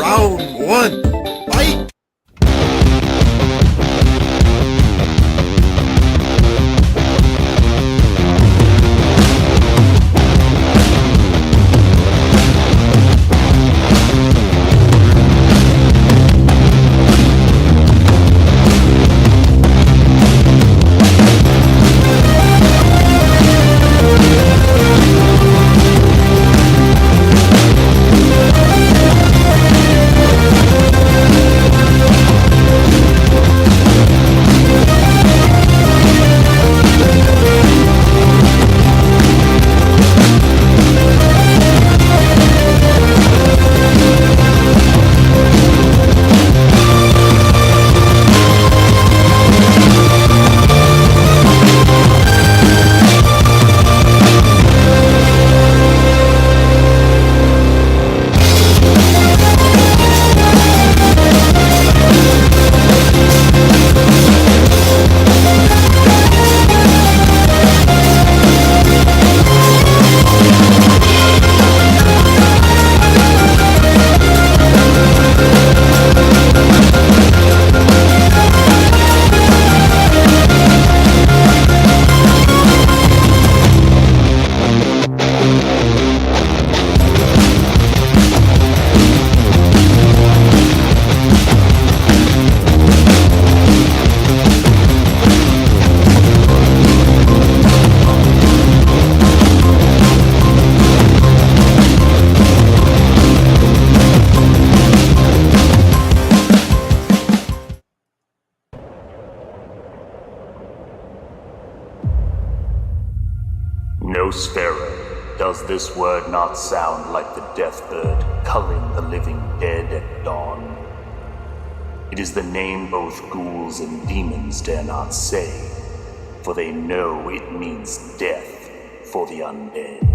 Round one, fight! No sparrow, does this word not sound like the death bird culling the living dead at dawn? It is the name both ghouls and demons dare not say, for they know it means death for the undead.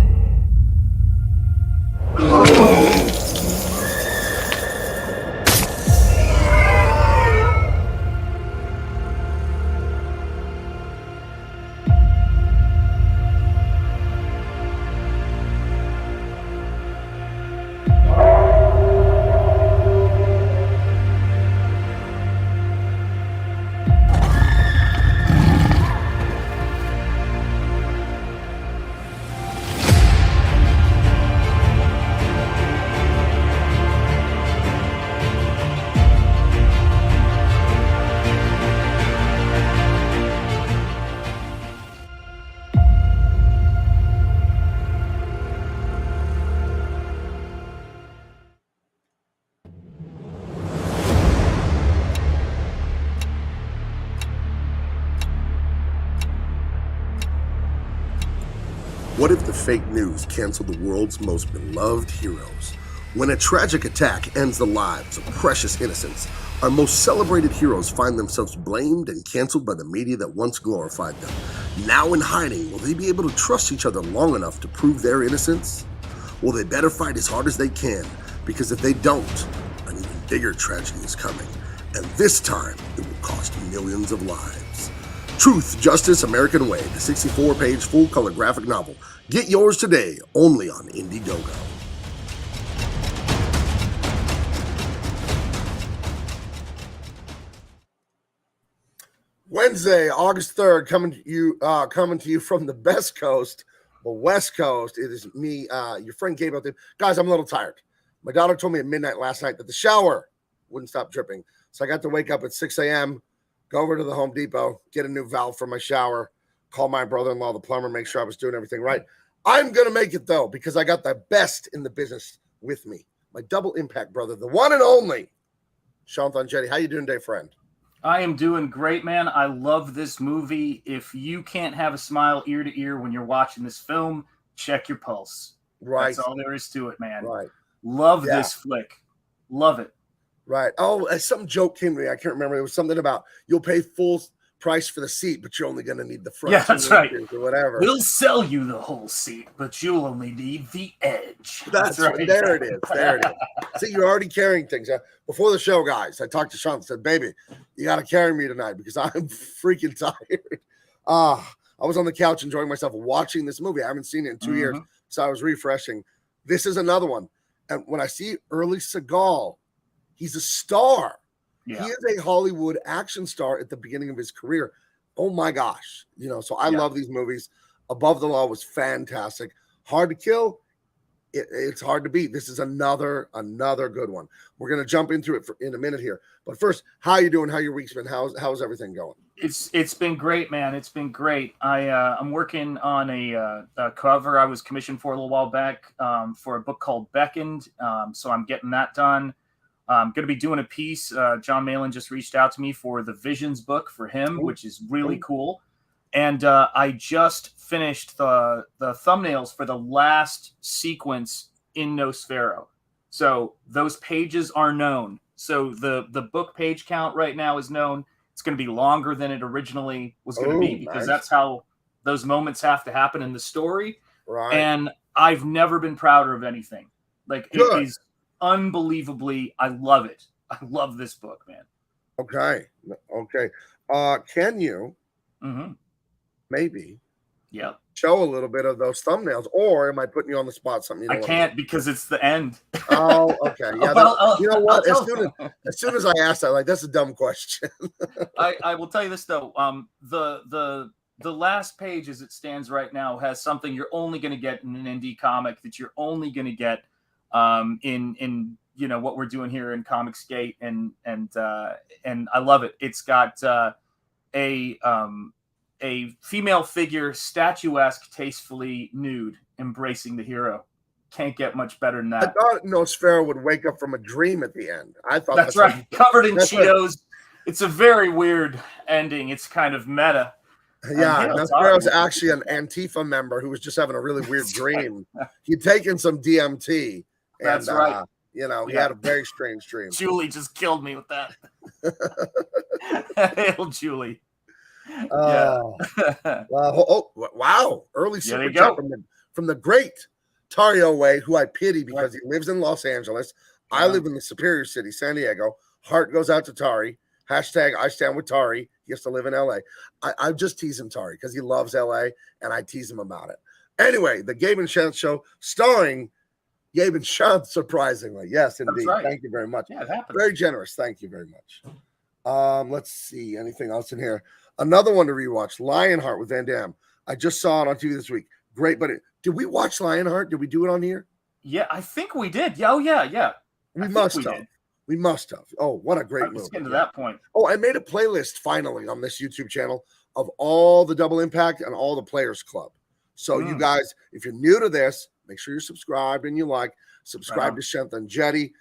What if the fake news canceled the world's most beloved heroes? When a tragic attack ends the lives of precious innocents, our most celebrated heroes find themselves blamed and canceled by the media that once glorified them. Now in hiding, will they be able to trust each other long enough to prove their innocence? Well, they better fight as hard as they can, because if they don't, an even bigger tragedy is coming. And this time, it will cost millions of lives. Truth, Justice, American Way, the 64-page full-color graphic novel. Get yours today, only on Indiegogo. Wednesday, August 3rd, coming to you from the best coast, the West Coast. It is me, your friend Gabe out there. Guys, I'm a little tired. My daughter told me at midnight last night that the shower wouldn't stop dripping. So I got to wake up at 6 a.m., go over to the Home Depot, get a new valve for my shower, call my brother-in-law, the plumber, make sure I was doing everything right. I'm going to make it, though, because I got the best in the business with me. My double impact brother, the one and only, Sean Thonjetti. How you doing today, friend? I am doing great, man. I love this movie. If you can't have a smile ear to ear when you're watching this film, check your pulse. Right. That's all there is to it, man. Right. Love this flick. Love it. Right. Oh, some joke came to me. I can't remember. It was something about you'll pay full price for the seat, but you're only going to need the front. Yeah, that's right. Or whatever. We'll sell you the whole seat, but you'll only need the edge. That's right. There it is. There it is. See, you're already carrying things. Before the show, guys, I talked to Sean and said, baby, you got to carry me tonight because I'm freaking tired. I was on the couch enjoying myself watching this movie. I haven't seen it in 2 years, so I was refreshing. This is another one. And when I see early Seagal He's a star. Yeah. He is a Hollywood action star at the beginning of his career. Oh my gosh. So I love these movies. Above the Law was fantastic. Hard to Kill. It's hard to beat. This is another good one. We're going to jump into it in a minute here. But first, how you doing? How your week's been? How's everything going? It's been great, man. It's been great. I'm working on a cover I was commissioned for a little while back for a book called Beckoned. So I'm getting that done. I'm going to be doing a piece. John Malin just reached out to me for the Visions book for him, which is really cool. And I just finished the thumbnails for the last sequence in Nosfero. So those pages are known. So the book page count right now is known. It's going to be longer than it originally was going to be because that's how those moments have to happen in the story. Right. And I've never been prouder of anything. Like, it is unbelievably, I love it. I love this book, man. Okay. Can you maybe show a little bit of those thumbnails, or am I putting you on the spot? Something I can't because it's the end. Oh, okay. Yeah. You know what? As soon as I asked that, like, that's a dumb question. I will tell you this though. The last page as it stands right now has something you're only going to get in an indie comic, that you're only going to get in what we're doing here in Comicsgate, and I love it. It's got a female figure, statuesque, tastefully nude, embracing the hero. Can't get much better than that. I thought Nosfero would wake up from a dream at the end. I thought that's right. Covered in Cheetos. It's a very weird ending. It's kind of meta. Yeah, Nosfero's actually an Antifa member who was just having a really weird dream. He'd taken some DMT. That's right. He had a very strange dream. Julie just killed me with that. Hail, Julie. Wow. Early super chat from the great Tario Wade, who I pity because he lives in Los Angeles. I live in the Superior City, San Diego. Heart goes out to Tari. Hashtag I stand with Tari. He has to live in LA. I just tease him, Tari, because he loves LA, and I tease him about it. Anyway, the Gabe and Shant Show, starring Gabe and Shant, surprisingly. Yes, indeed. Right. Thank you very much. Yeah, it happened. Very generous. Thank you very much. Let's see. Anything else in here? Another one to rewatch, Lionheart with Van Damme. I just saw it on TV this week. Great, but did we watch Lionheart? Did we do it on here? Yeah, I think we did. Yeah, yeah. We must have. Oh, what a great movie. Let's get to that point. Oh, I made a playlist finally on this YouTube channel of all the Double Impact and all the Players Club. So you guys, if you're new to this, make sure you're subscribed and subscribe to Shenth and Jetty.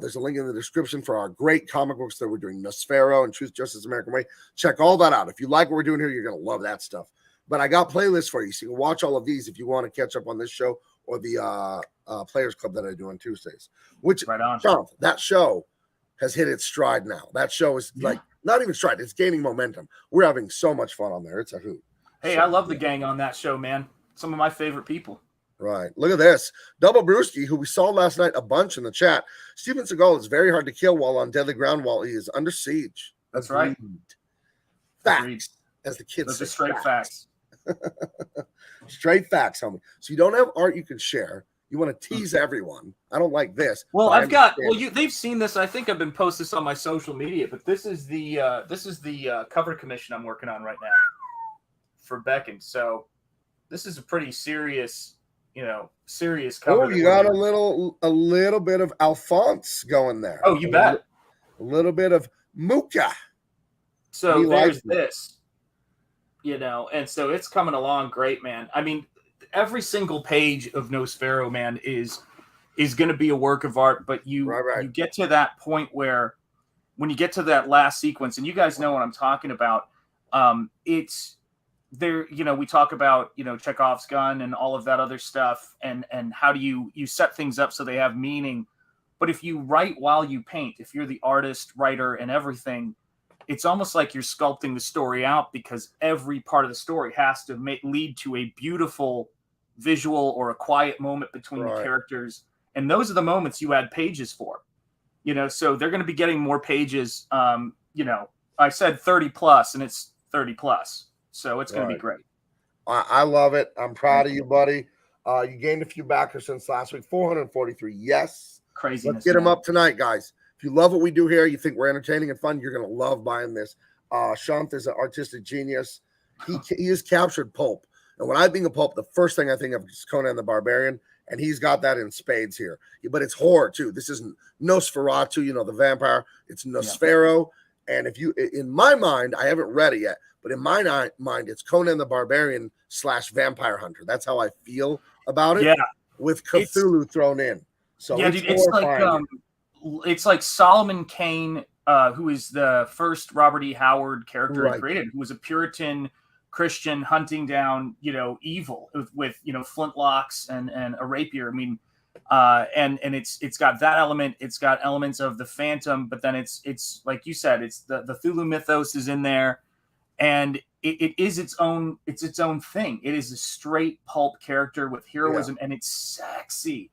There's a link in the description for our great comic books that we're doing, Nosfero and Truth, Justice, American Way. Check all that out. If you like what we're doing here, you're going to love that stuff. But I got playlists for you, so you can watch all of these if you want to catch up on this show or the Players Club that I do on Tuesdays. Which, that show has hit its stride now. That show is like, not even stride, it's gaining momentum. We're having so much fun on there. It's a hoot. Hey, I love the gang on that show, man. Some of my favorite people. Right. Look at this. Double Brewski, who we saw last night a bunch in the chat. Steven Seagal is very hard to kill while on deadly ground while he is under siege. That's right. Facts, as the kids say. Those are straight facts. Straight facts, homie. So you don't have art you can share. You want to tease everyone. I don't like this. Well, they've seen this. I think I've been posting this on my social media, but this is the cover commission I'm working on right now for Beckoned. So this is a pretty serious cover. Oh, you got a little bit of Alphonse going there. Oh, you bet. A little bit of Muka. So there's this, and so it's coming along great, man. I mean, every single page of Nosfero, man, is going to be a work of art, but you get to that point where when you get to that last sequence, and you guys know what I'm talking about, it's there, we talk about, Chekhov's gun and all of that other stuff, and how do you set things up so they have meaning. But if you write while you paint, if you're the artist, writer, and everything, it's almost like you're sculpting the story out, because every part of the story has to lead to a beautiful visual or a quiet moment between the characters. And those are the moments you add pages for, so they're going to be getting more pages. I said 30 plus, and it's 30 plus. So it's going to be great. I love it. I'm proud of you, buddy. You gained a few backers since last week, 443. Yes. Craziness. Let's get them up tonight, guys. If If you love what we do here, you think we're entertaining and fun, you're going to love buying this. Shanth is an artistic genius. He has captured pulp. And when I think of pulp, the first thing I think of is Conan the Barbarian, and he's got that in spades here. But it's horror too. This isn't Nosferatu, the vampire. It's Nosfero. Yeah. And if you, in my mind, I haven't read it yet, but in my mind, it's Conan the Barbarian / vampire hunter. That's how I feel about it. Yeah, with Cthulhu thrown in. So yeah, dude, it's like Solomon Kane, who is the first Robert E. Howard character created, who was a Puritan Christian hunting down, evil with flintlocks and a rapier. I mean, and it's got that element. It's got elements of the Phantom, but then it's like you said, it's the Cthulhu mythos is in there, and it is its own thing. It is a straight pulp character with heroism, and it's sexy.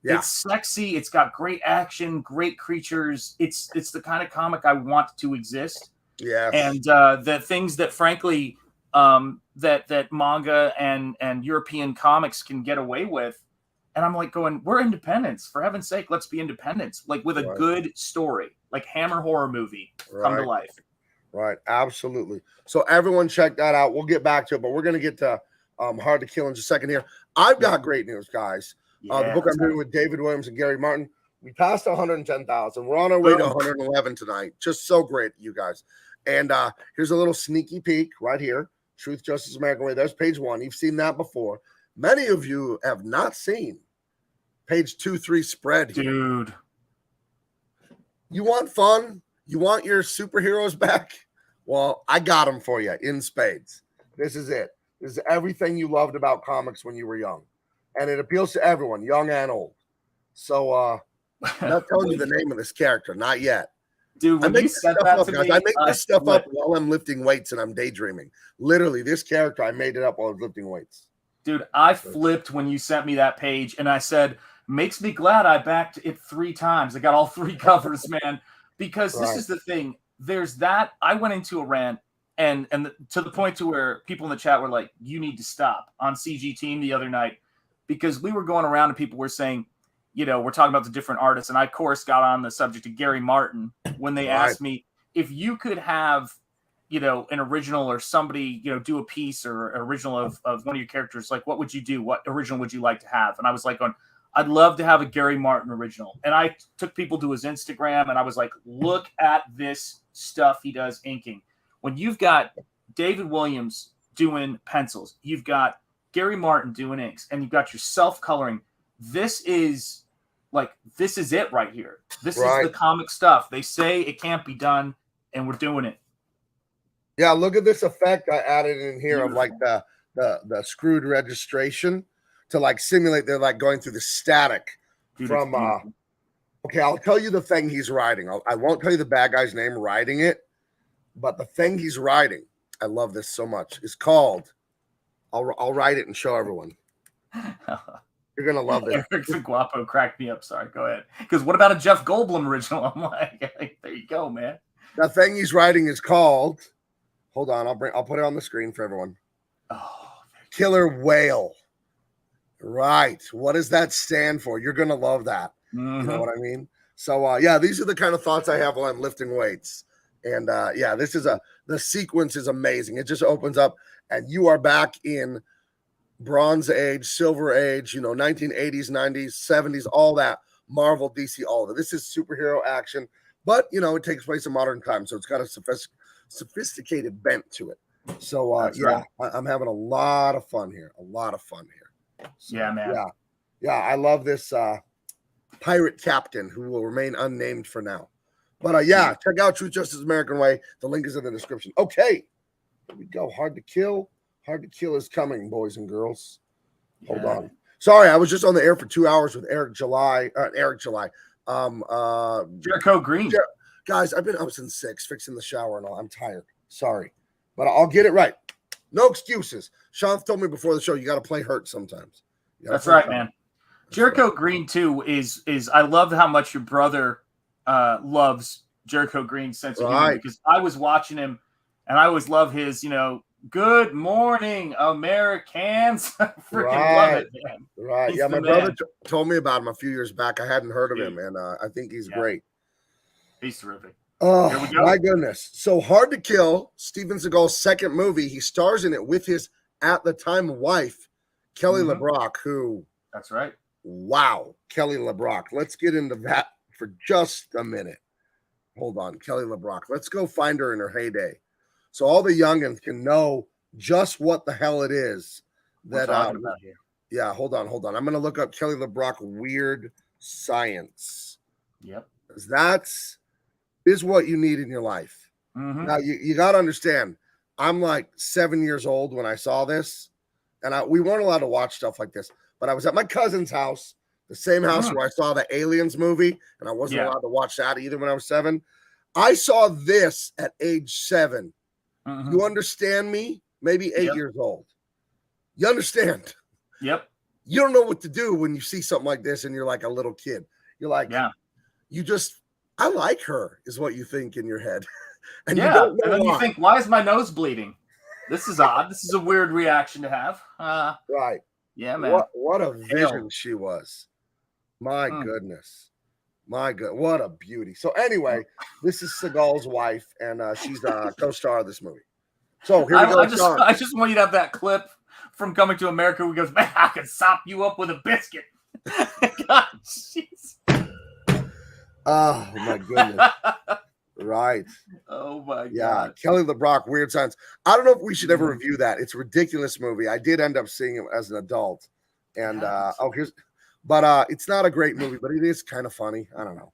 Yeah. It's sexy. It's got great action, great creatures. It's the kind of comic I want to exist. Yeah, and the things that frankly. That manga and European comics can get away with. And I'm like going, we're independents. For heaven's sake, let's be independents. Like with a good story, like Hammer horror movie come to life. Right. Absolutely. So everyone check that out. We'll get back to it, but we're going to get to Hard to Kill in just a second here. I've got great news, guys. The book I'm doing with David Williams and Gary Martin, we passed 110,000. We're on our way to 111 tonight. Just so great, you guys. And here's a little sneaky peek right here. Truth, Justice, American Way. There's page 1. You've seen that before. Many of you have not seen page 2, 3 spread here. Dude. You want fun? You want your superheroes back? Well, I got them for you in spades. This is it. This is everything you loved about comics when you were young. And it appeals to everyone, young and old. So I'm not telling you the name of this character. Not yet. Dude, when you said that to me, I make this stuff up while I'm lifting weights and I'm daydreaming. Literally, this character, I made it up while I was lifting weights. Dude, I flipped when you sent me that page, and I said, makes me glad I backed it 3 times. I got all 3 covers, man, because this is the thing. There's that. I went into a rant, and to the point to where people in the chat were like, you need to stop on CG Team the other night, because we were going around and people were saying, we're talking about the different artists. And I, of course, got on the subject of Gary Martin when they asked me if you could have, an original or somebody, do a piece or an original of one of your characters. Like, what would you do? What original would you like to have? And I was like, I'd love to have a Gary Martin original. And I took people to his Instagram and I was like, look at this stuff he does inking. When you've got David Williams doing pencils, you've got Gary Martin doing inks, and you've got your self-coloring. This is it right here. This is the comic stuff. They say it can't be done, and we're doing it. Yeah, look at this effect I added in here of like the screwed registration to like simulate they're like going through the static from okay, I'll tell you the thing he's writing. I won't tell you the bad guy's name writing it, but the thing he's writing, I love this so much, is called I'll write it and show everyone. You're going to love it. Eric Guapo cracked me up. Sorry, go ahead. Because what about a Jeff Goldblum original? I'm like, there you go, man. The thing he's writing is called, hold on, I'll put it on the screen for everyone. Killer Whale. Right. What does that stand for? You're going to love that. Mm-hmm. You know what I mean? So, these are the kind of thoughts I have while I'm lifting weights. And, the sequence is amazing. It just opens up, and you are back in Bronze Age, Silver Age, 1980s, 90s, 70s, all that, Marvel, DC, all of it. This is superhero action, but, it takes place in modern times, so it's got a sophisticated bent to it. So, I'm having a lot of fun here, So, yeah, man. Yeah, I love this pirate captain who will remain unnamed for now. But, check out Truth, Justice, American Way. The link is in the description. Okay, here we go. Hard to Kill. Hard to Kill is coming, boys and girls. Hold on. Sorry, I was just on the air for 2 hours with Jericho Green. Guys, I've been up since 6, fixing the shower and all. I'm tired. Sorry. But I'll get it right. No excuses. Sean told me before the show, you got to play hurt sometimes. That's right, man. Jericho Green, too, is I love how much your brother loves Jericho Green's sense of humor, because I was watching him and I always love his, good morning, Americans. I freaking love it, man. Right. He's my brother told me about him a few years back. I hadn't heard of him, and I think he's great. He's terrific. Oh, Here we go. my goodness. So Hard to Kill, Steven Seagal's second movie. He stars in it with his, at the time, wife, Kelly LeBrock, who... That's right. Wow, Kelly LeBrock. Let's get into that for just a minute. Hold on, Kelly LeBrock. Let's go find her in her heyday. So all the youngins can know just what the hell it is that we're talking about here. Yeah, hold on. I'm going to look up Kelly LeBrock Weird Science. Yep. That's is what you need in your life. Now, you got to understand, I'm like 7 years old when I saw this, and we weren't allowed to watch stuff like this, but I was at my cousin's house, the same house where I saw the Aliens movie, and I wasn't allowed to watch that either when I was 7. I saw this at age 7. You understand me? Maybe 8 years old. You understand? Yep. You don't know what to do when you see something like this and you're like a little kid. You're like, I like her, is what you think in your head. And you don't know and then why. You think, why is my nose bleeding? This is odd. This is a weird reaction to have. Right. Yeah, man. What a vision she was. My goodness. My God, what a beauty. So anyway, this is Seagal's wife, and she's a co-star of this movie. So here we go. I just want you to have that clip from Coming to America where he goes, man, I could sop you up with a biscuit. God, jeez. Oh, my goodness. Right. Oh, my God. Yeah, Kelly LeBrock, Weird Science. I don't know if we should ever review that. It's a ridiculous movie. I did end up seeing it as an adult. And, it's not a great movie, but it is kind of funny. I don't know.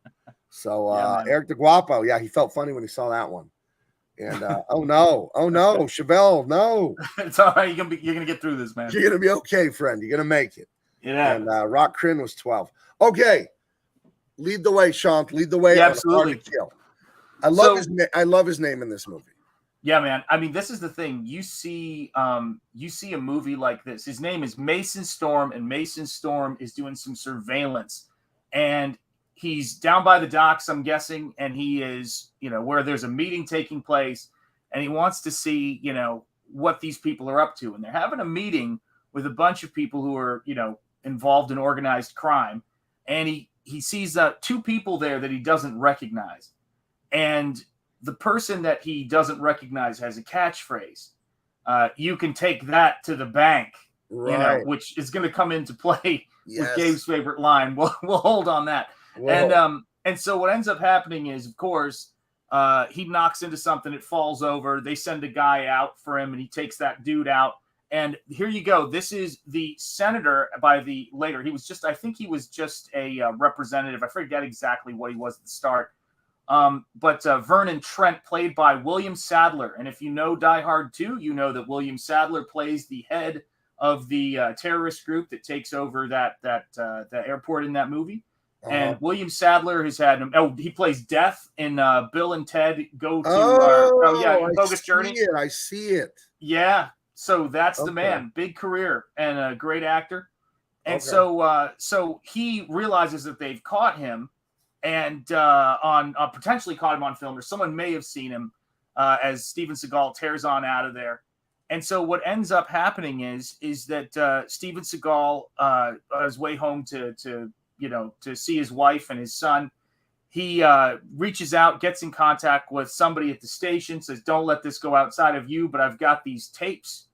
So, Eric DeGuapo, he felt funny when he saw that one. And, oh no, Chevelle, no. It's all right. You're gonna get through this, man. You're going to be okay, friend. You're going to make it. Yeah. And Rock Crin was 12. Okay. Lead the way, Sean. Lead the way. Yeah, absolutely. Hard to Kill. I love his name in this movie. Yeah, man. I mean, this is the thing. You see a movie like this. His name is Mason Storm, and Mason Storm is doing some surveillance, and he's down by the docks, I'm guessing, and he is, where there's a meeting taking place, and he wants to see, what these people are up to, and they're having a meeting with a bunch of people who are, involved in organized crime, and he sees 2 people there that he doesn't recognize, and the person that he doesn't recognize has a catchphrase. You can take that to the bank, right. Which is going to come into play with Gabe's favorite line. We'll hold on that. Whoa. And so what ends up happening is, of course, he knocks into something. It falls over. They send a guy out for him, and he takes that dude out. And here you go. This is the senator later. I think he was just a representative. I forget exactly what he was at the start. But Vernon Trent, played by William Sadler. And if you know Die Hard 2, you know that William Sadler plays the head of the terrorist group that takes over that airport in that movie. And William Sadler has had him. Oh, he plays Death in Bill and Ted Go to Bogus Journey. I see it. Yeah. So that's the man. Big career and a great actor. And so he realizes that they've caught him. And potentially caught him on film, or someone may have seen him as Steven Seagal tears on out of there. And so what ends up happening is that Steven Seagal, on his way home to see his wife and his son, he reaches out, gets in contact with somebody at the station, says, "Don't let this go outside of you, but I've got these tapes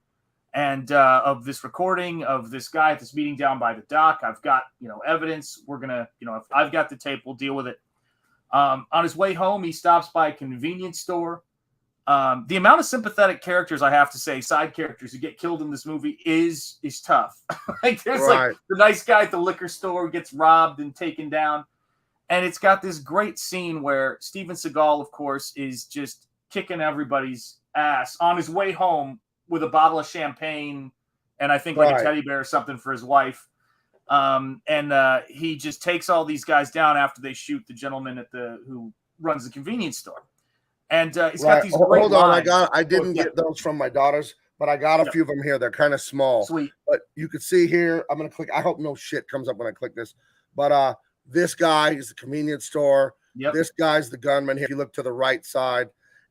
and of this recording of this guy at this meeting down by the dock. I've got, evidence. We're going to, if I've got the tape, we'll deal with it." On his way home, he stops by a convenience store. The amount of sympathetic characters, I have to say, side characters who get killed in this movie is tough. Like there's like the nice guy at the liquor store who gets robbed and taken down. And it's got this great scene where Steven Seagal, of course, is just kicking everybody's ass on his way home with a bottle of champagne and I think like a teddy bear or something for his wife. He just takes all these guys down after they shoot the gentleman who runs the convenience store. And he's got these great Hold on, lines. I didn't get those from my daughters, but I got a few of them here. They're kind of small. Sweet. But you can see here, I'm going to click. I hope no shit comes up when I click this. But this guy is the convenience store. Yep. This guy's the gunman here. If you look to the right side,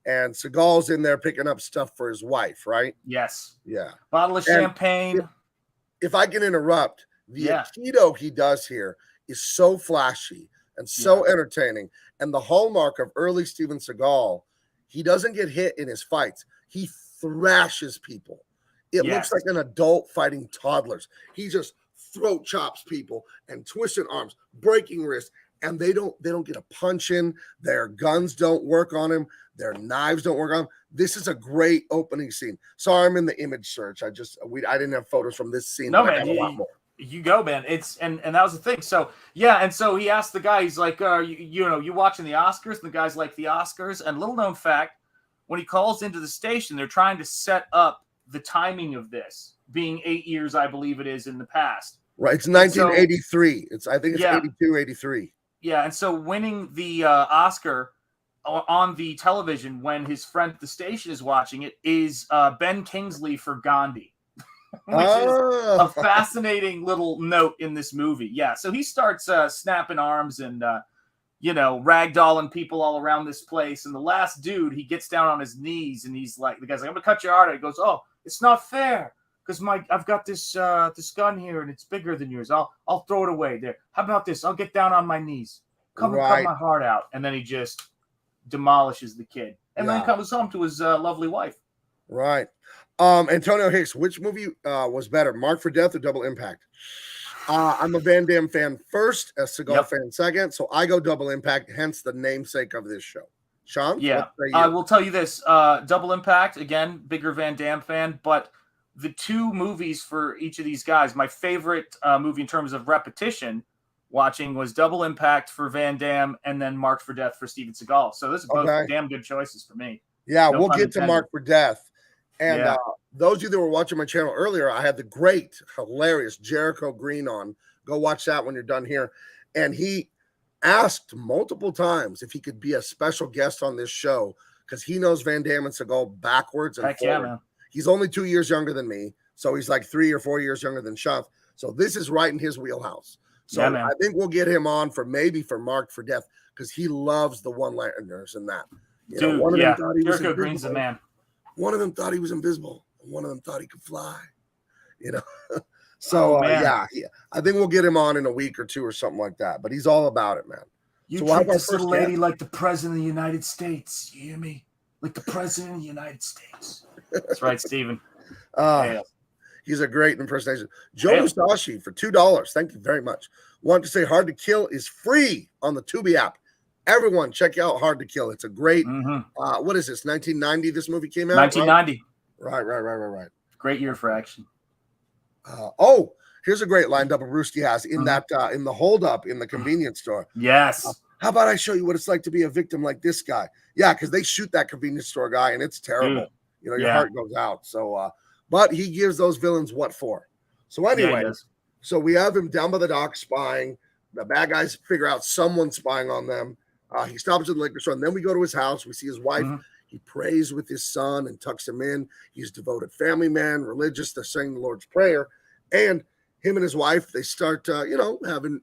and Seagal's in there picking up stuff for his wife, right? Yes. Yeah. Bottle of champagne. If I can interrupt, the Aikido he does here is so flashy. and so entertaining. And the hallmark of early Steven Seagal, he doesn't get hit in his fights. He thrashes people. It looks like an adult fighting toddlers. He just throat chops people and twisting arms, breaking wrists, and they don't get a punch in. Their guns don't work on him. Their knives don't work on him. This is a great opening scene. Sorry, I'm in the image search. I didn't have photos from this scene. No, man, you go, man. It's and that was the thing. So yeah, and so he asked the guy, he's like, you watching the Oscars? And the guy's like, the Oscars. And little known fact, when he calls into the station, they're trying to set up the timing of this being 8 years, I believe it is, in the past. Right. It's 1983. I think it's 82, 83. Yeah. And so winning the Oscar on the television when his friend at the station is watching it is Ben Kingsley for Gandhi, which is a fascinating little note in this movie. Yeah. So he starts snapping arms and, ragdolling people all around this place. And the last dude, he gets down on his knees and he's like, the guy's like, I'm going to cut your heart out. He goes, oh, it's not fair. Because I've got this gun here and it's bigger than yours. I'll throw it away. There. How about this? I'll get down on my knees. Come and cut my heart out. And then he just demolishes the kid. And then comes home to his lovely wife. Right. Antonio Hicks, which movie was better, Marked for Death or Double Impact? I'm a Van Damme fan first, a Seagal fan second. So I go Double Impact, hence the namesake of this show. Sean? Yeah. I will tell you this. Double Impact, again, bigger Van Damme fan, but the two movies for each of these guys, my favorite movie in terms of repetition watching was Double Impact for Van Damme and then Marked for Death for Steven Seagal. So this is both damn good choices for me. Yeah, we'll get to Marked for Death. And those of you that were watching my channel earlier, I had the great, hilarious Jericho Green on. Go watch that when you're done here. And he asked multiple times if he could be a special guest on this show because he knows Van Damme and Seagal backwards and forward. Yeah, man. He's only 2 years younger than me, so he's like 3 or 4 years younger than Shuff. So this is right in his wheelhouse. So I think we'll get him on for Marked for Death because he loves the one-liners and that. Dude, one of them thought he was Jericho Green's the man. One of them thought he was invisible. One of them thought he could fly. So I think we'll get him on in a week or two or something like that. But he's all about it, man. You treat this little lady like the president of the United States. You hear me? Like the president of the United States. That's right, Steven. He's a great impersonation. Joe Musashi for $2. Thank you very much. Want to say Hard to Kill is free on the Tubi app. Everyone, check out Hard to Kill. It's a great, what is this, 1990 this movie came out? 1990. Right. Great year for action. Here's a great line Double Brewski has in that in the holdup in the convenience store. Yes. How about I show you what it's like to be a victim like this guy? Yeah, because they shoot that convenience store guy and it's terrible. Your heart goes out. So, but he gives those villains what for. So anyway, so we have him down by the dock spying. The bad guys figure out someone's spying on them. He stops at the liquor store, and then we go to his house. We see his wife. He prays with his son and tucks him in. He's a devoted family man, religious. They're saying the Lord's Prayer. And him and his wife, they start, having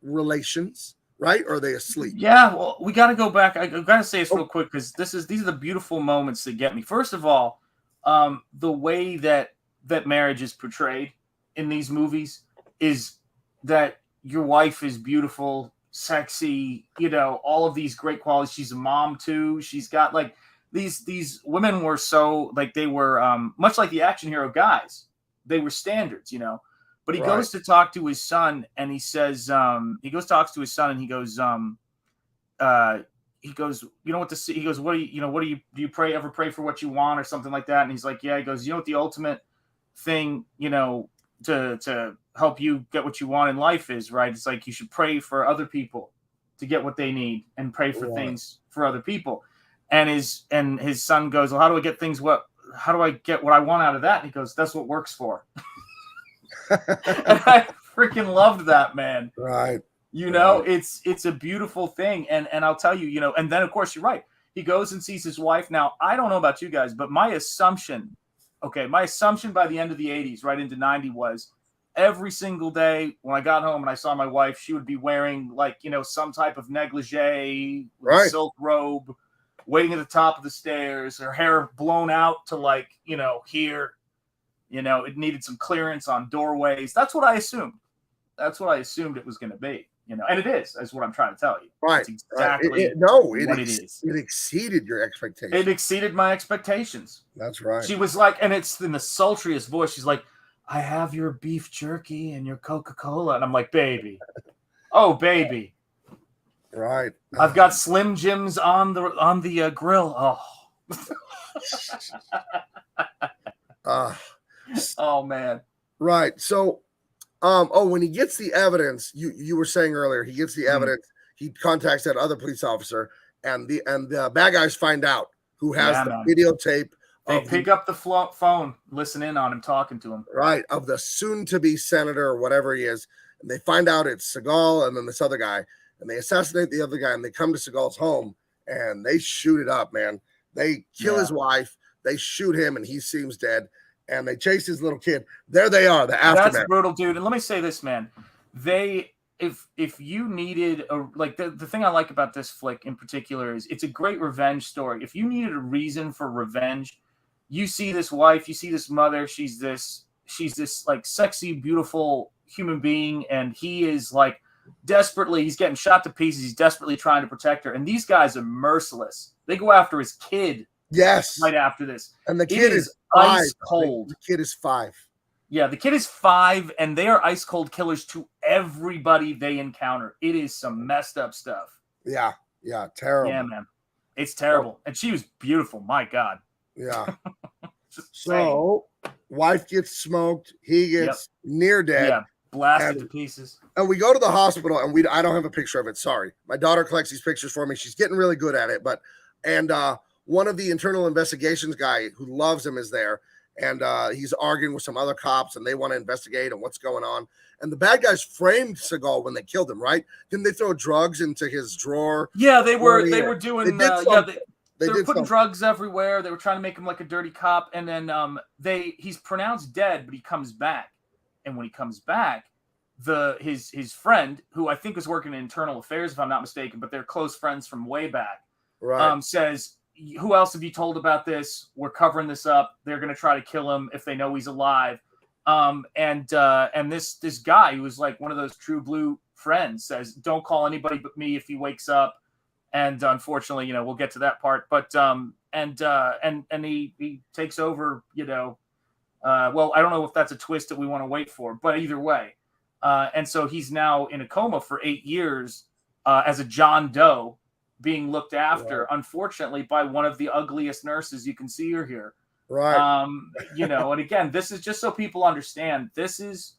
relations, right? Or are they asleep? Yeah, well, we got to go back. I got to say this real quick because these are the beautiful moments that get me. First of all, the way that marriage is portrayed in these movies is that your wife is beautiful, sexy, all of these great qualities. She's a mom too. She's got like these women were so like they were much like the action hero guys. They were standards, But he goes to talk to his son and he says talks to his son and he goes, you know what to he goes, what do you ever pray for what you want or something like that? And he's like, yeah, he goes, you know what the ultimate thing, to help you get what you want in life is, right? It's like you should pray for other people to get what they need and pray for things for other people. And his son goes, well, how do I get what I want out of that? And he goes, that's what works for. And I freaking loved that, man. Right. It's a beautiful thing. And I'll tell you, and then of course you're right. He goes and sees his wife. Now, I don't know about you guys, but my assumption by the end of the 80s, right into 90 was every single day when I got home and I saw my wife, she would be wearing some type of negligee, with a silk robe, waiting at the top of the stairs, her hair blown out to here. It needed some clearance on doorways. That's what I assumed. That's what I assumed it was going to be. and it is what I'm trying to tell you. Right. It's exactly what it is. It exceeded your expectations. It exceeded my expectations. That's right. She was like, and it's in the sultriest voice. She's like, I have your beef jerky and your Coca-Cola. And I'm like, baby. Oh, baby. Right. I've got Slim Jims on the grill. Oh man. Right. So when he gets the evidence, you were saying earlier, he gets the evidence, he contacts that other police officer, and the bad guys find out who has the videotape. They pick up the phone, listen in on him, talking to him. Right, of the soon-to-be senator or whatever he is, and they find out it's Seagal and then this other guy, and they assassinate the other guy, and they come to Seagal's home, and they shoot it up, man. They kill his wife, they shoot him, and he seems dead, and they chase his little kid. There they are, the aftermath. That's brutal, dude. And let me say this, man. If you needed the thing I like about this flick in particular is it's a great revenge story. If you needed a reason for revenge, you see this wife, you see this mother, she's this like sexy, beautiful human being, and he is like he's getting shot to pieces, he's desperately trying to protect her, and these guys are merciless. They go after his kid. Yes. Right after this. And the kid is ice cold. The kid is 5. Yeah, the kid is 5, and they are ice cold killers to everybody they encounter. It is some messed up stuff. Yeah, terrible. Yeah, man. It's terrible. And she was beautiful. My God. Yeah. So, wife gets smoked. He gets near dead. Yeah, blasted to pieces. And we go to the hospital, and I don't have a picture of it. Sorry. My daughter collects these pictures for me. She's getting really good at it. And one of the internal investigations guy who loves him is there. And he's arguing with some other cops, and they want to investigate and what's going on. And the bad guys framed Seagal when they killed him, right? Didn't they throw drugs into his drawer? Yeah, they were doing. They were putting something. Drugs everywhere. They were trying to make him like a dirty cop. And then he's pronounced dead, but he comes back. And when he comes back, his friend, who I think was working in internal affairs, if I'm not mistaken, but they're close friends from way back, right? Says, who else have you told about this? We're covering this up. They're going to try to kill him if they know he's alive. And this guy who was like one of those true blue friends says, don't call anybody but me if he wakes up. And unfortunately, we'll get to that part, but, and he takes over, well, I don't know if that's a twist that we want to wait for, but either way. And so he's now in a coma for 8 years, as a John Doe, being looked after, unfortunately, by one of the ugliest nurses you can see or hear. Right. And again, this is just so people understand, this is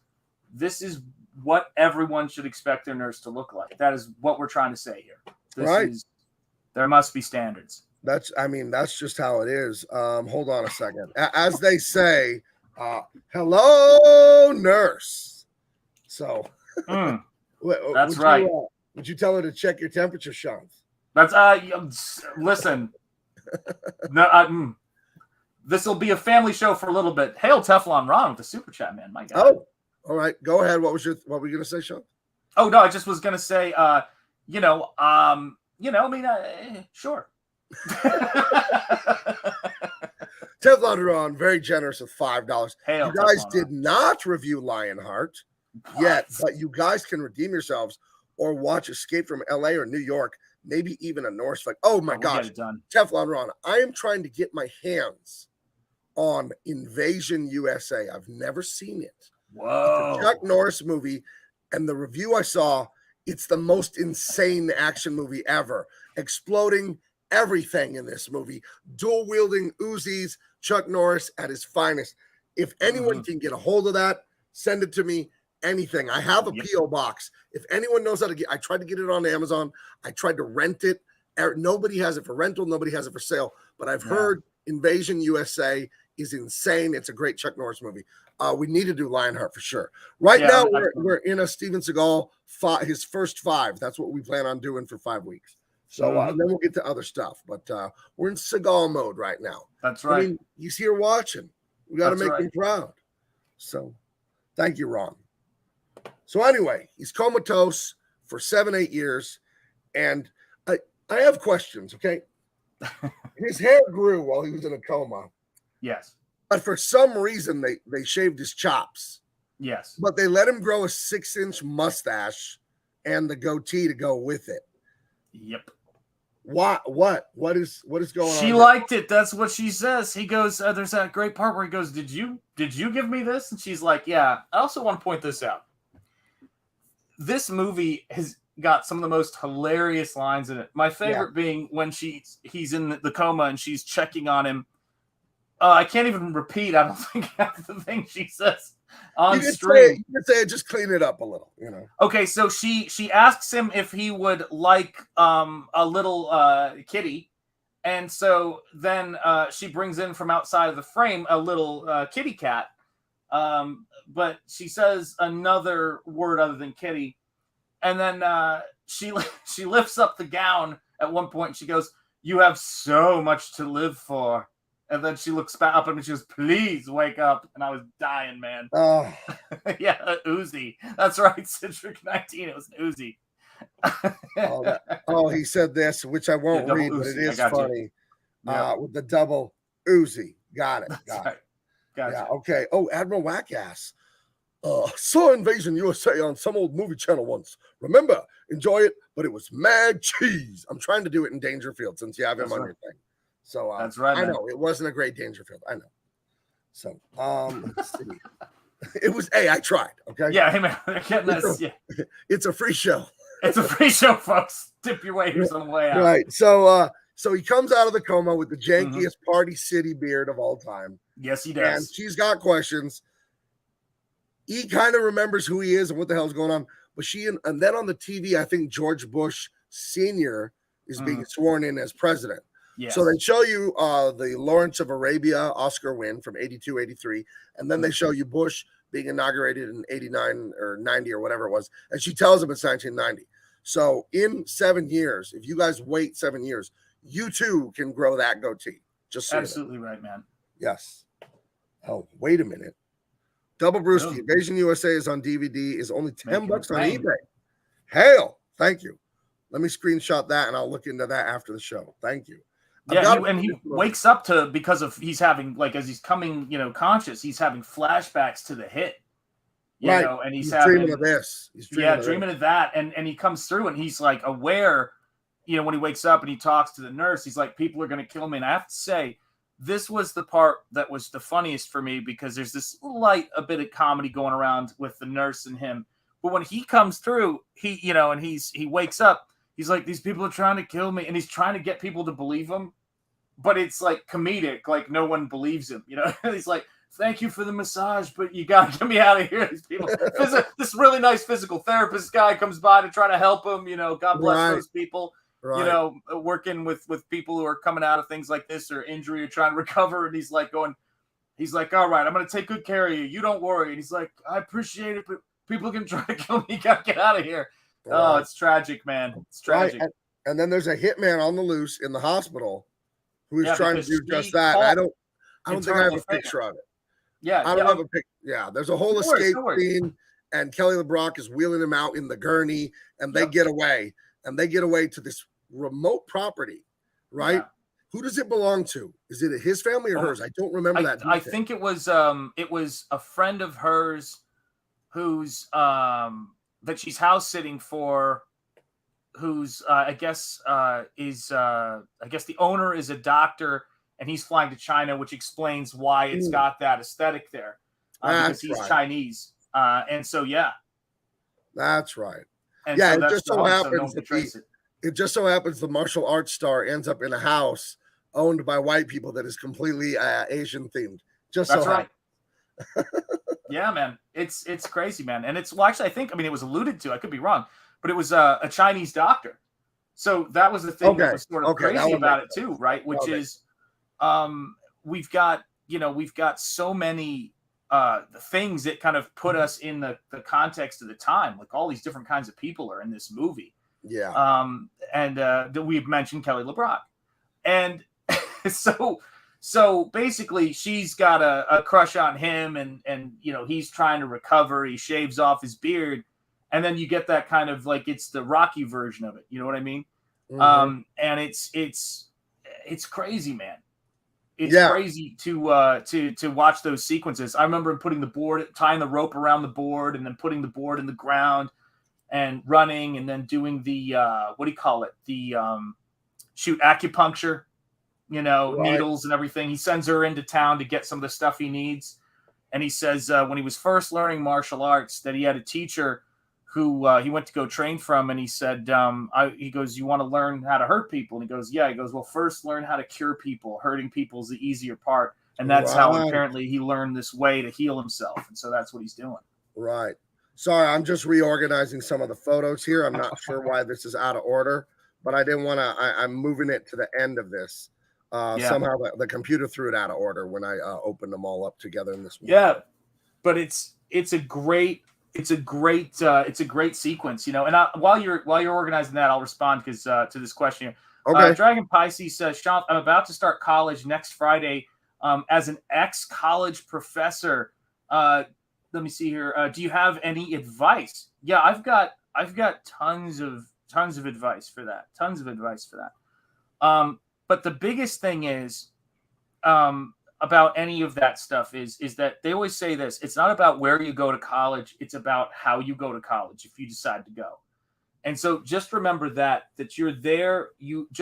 what everyone should expect their nurse to look like. That is what we're trying to say here. There must be standards. That's just how it is. Hold on a second. As they say, hello, nurse. So that's right. Would you tell her to check your temperature, Sean? That's listen. No, this will be a family show for a little bit. Hail Teflon Ron with the super chat, man. My God. Oh, all right. Go ahead. What were you gonna say, Sean? Oh no, I just was gonna say, sure. Teflon Ron, very generous with $5. Hail you guys Teflon did Ron. not review Lionheart yet, but you guys can redeem yourselves or watch Escape from LA or New York. Maybe even a Norse fight. Oh my gosh. Teflon Ron. I am trying to get my hands on Invasion USA. I've never seen it. Whoa. It's a Chuck Norris movie. And the review I saw, it's the most insane action movie ever. Exploding everything in this movie. Dual wielding Uzis, Chuck Norris at his finest. If anyone can get a hold of that, send it to me. Anything. I have a P.O. box. If anyone knows how to I tried to get it on Amazon. I tried to rent it. Nobody has it for rental. Nobody has it for sale. But I've heard Invasion USA is insane. It's a great Chuck Norris movie. We need to do Lionheart for sure. Right now, we're in a Steven Seagal, his first 5. That's what we plan on doing for 5 weeks. So then we'll get to other stuff. But we're in Seagal mode right now. That's right. I mean, he's here watching. We got to make him proud. So thank you, Ron. So anyway, he's comatose for 7-8 years, and I have questions, okay? His hair grew while he was in a coma. Yes. But for some reason, they shaved his chops. Yes. But they let him grow a 6-inch mustache and the goatee to go with it. Yep. What is going on? She liked it. That's what she says. He goes, there's that great part where he goes, did you give me this? And she's like, yeah. I also want to point this out. This movie has got some of the most hilarious lines in it. My favorite being when he's in the coma and she's checking on him. I can't even repeat, I don't think, half the thing she says on stream. You could say it, just clean it up a little, you know. Okay, so she asks him if he would like a little kitty. And so then she brings in from outside of the frame a little kitty cat. But she says another word other than kitty. And then she lifts up the gown at one point. And she goes, "You have so much to live for." And then she looks back up at me and she goes, "Please wake up." And I was dying, man. Oh. Yeah, Uzi. That's right, Citric 19. It was an Uzi. He said this, which I won't read, but it is funny. With the double Uzi. Got it. Got it. Gotcha. Yeah, okay. Oh, Admiral Wackass. Saw Invasion USA on some old movie channel once. Remember, enjoy it, but it was mad cheese. I'm trying to do it in Dangerfield since you have him on your thing. So that's right. I know it wasn't a great Dangerfield. I know. So let's see. It was. Hey, I tried. Okay. Yeah. Hey man, they're getting us. Yeah. It's a free show. It's a free show, folks. Tip your waiters on the way out. Right. So he comes out of the coma with the jankiest Party City beard of all time. Yes, he does. And she's got questions. He kind of remembers who he is and what the hell's going on. But and then on the TV, I think George Bush Sr. is being sworn in as president. Yes. So they show you the Lawrence of Arabia Oscar win from 82, 83. And then they show you Bush being inaugurated in 89 or 90 or whatever it was. And she tells him it's 1990. So in 7 years, if you guys wait 7 years, you too can grow that goatee. Just so absolutely right, man. Yes. Oh, wait a minute. Double Brewski, Invasion USA is on DVD, is only $10 on eBay. Hail. Thank you. Let me screenshot that and I'll look into that after the show. Thank you. Yeah, and he wakes up because of he's having, like, as he's coming, conscious, he's having flashbacks to the hit. You know, and he's having dreaming of this. He's dreaming of that. And he comes through and he's like aware, when he wakes up and he talks to the nurse, he's like, people are going to kill me. And I have to say, this was the part that was the funniest for me because there's this a bit of comedy going around with the nurse and him. But when he comes through, he wakes up, he's like, these people are trying to kill me. And he's trying to get people to believe him. But it's like comedic, like no one believes him. He's like, thank you for the massage, but you got to get me out of here. These people, this really nice physical therapist guy comes by to try to help him. God bless those people. Right. Working with people who are coming out of things like this or injury or trying to recover. And he's like, all right, I'm going to take good care of you. You don't worry. And he's like, I appreciate it, but people can try to kill me. You got to get out of here. Right. Oh, it's tragic, man. It's tragic. Right. And then there's a hitman on the loose in the hospital who is trying to do just that. And I don't think I have a picture of it. Yeah. I don't have a picture. Yeah. There's a whole escape scene and Kelly LeBrock is wheeling him out in the gurney and they get away. And they get away to this remote property, right? Yeah. Who does it belong to? Is it his family or hers? I don't remember that. I think it was a friend of hers who's that she's house sitting for, who's I guess the owner is a doctor and he's flying to China, which explains why it's got that aesthetic there. Because he's Chinese. And so that's right. And yeah, so it just so happens the martial arts star ends up in a house owned by white people that is completely Asian themed. That's right. Yeah, man, it's crazy, man. And it's actually, I think, it was alluded to. I could be wrong, but it was a Chinese doctor. So that was the thing that was sort of crazy about it too, right? Which is, we've got so many things that kind of put us in the context of the time. Like all these different kinds of people are in this movie. Yeah. And we've mentioned Kelly LeBrock. And so basically she's got a crush on him and he's trying to recover. He shaves off his beard. And then you get that kind of like, it's the Rocky version of it. You know what I mean? Mm-hmm. And it's crazy, man. It's crazy to watch those sequences. I remember tying the rope around the board and then putting the board in the ground. and running, and then doing the what do you call it? The acupuncture, needles and everything. He sends her into town to get some of the stuff he needs. And he says when he was first learning martial arts that he had a teacher who he went to go train from, and he said, he goes, "You want to learn how to hurt people?" And he goes, "Yeah." He goes, "Well, first learn how to cure people. Hurting people is the easier part." And that's how apparently he learned this way to heal himself. And so that's what he's doing. Right. Sorry, I'm just reorganizing some of the photos here. I'm not sure why this is out of order, but I didn't want to, I'm moving it to the end of this. Somehow the computer threw it out of order when I opened them all up together in this one. Yeah, but it's a great sequence, And while you're organizing that, I'll respond because to this question. Okay. Dragon Pisces says, "Sean, I'm about to start college next Friday. As an ex-college professor, let me see here. Do you have any advice?" Yeah, I've got tons of advice for that. But the biggest thing is about any of that stuff is that they always say this: it's not about where you go to college, it's about how you go to college if you decide to go. And so just remember that you're there,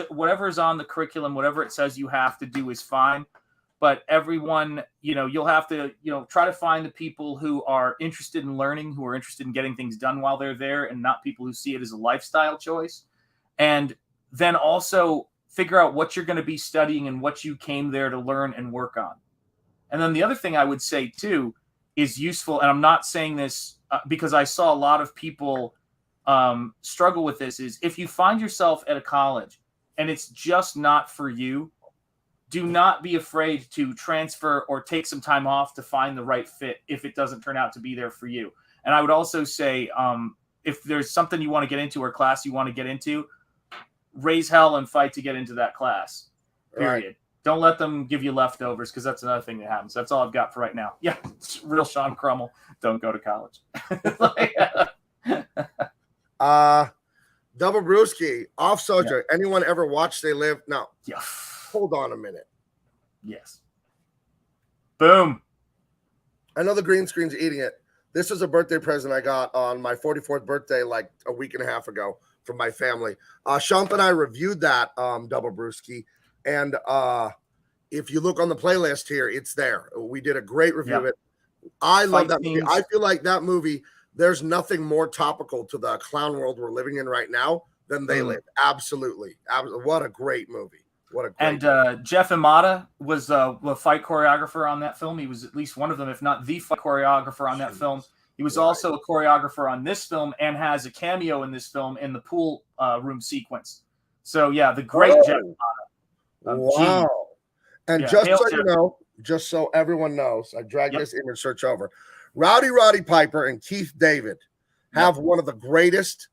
whatever is on the curriculum, whatever it says you have to do is fine. But everyone, you'll have to, try to find the people who are interested in learning, who are interested in getting things done while they're there, and not people who see it as a lifestyle choice. And then also figure out what you're going to be studying and what you came there to learn and work on. And then the other thing I would say too is useful, and I'm not saying this because I saw a lot of people struggle with this, is if you find yourself at a college and it's just not for you, do not be afraid to transfer or take some time off to find the right fit if it doesn't turn out to be there for you. And I would also say, if there's something you want to get into or class you want to get into, raise hell and fight to get into that class, period. Right. Don't let them give you leftovers, because that's another thing that happens. That's all I've got for right now. Yeah, real Sean Crummell. Don't go to college. Double Brewski, Off Soldier. Yeah. Anyone ever watch They Live? No. Yeah. Hold on a minute. Yes. Boom. I know the green screen's eating it. This is a birthday present I got on my 44th birthday like a week and a half ago from my family. Shump and I reviewed that, Double Brewski. And if you look on the playlist here, it's there. We did a great review of it. I love that movie. I feel like that movie, there's nothing more topical to the clown world we're living in right now than They Live. Absolutely. What a great movie. Jeff Imada was the fight choreographer on that film. He was at least one of them, if not the fight choreographer on that film. He was also a choreographer on this film and has a cameo in this film in the pool room sequence. So, yeah, the great Jeff Imada. Wow. And just so everyone knows, I dragged this image search over. Roddy Piper and Keith David have one of the greatest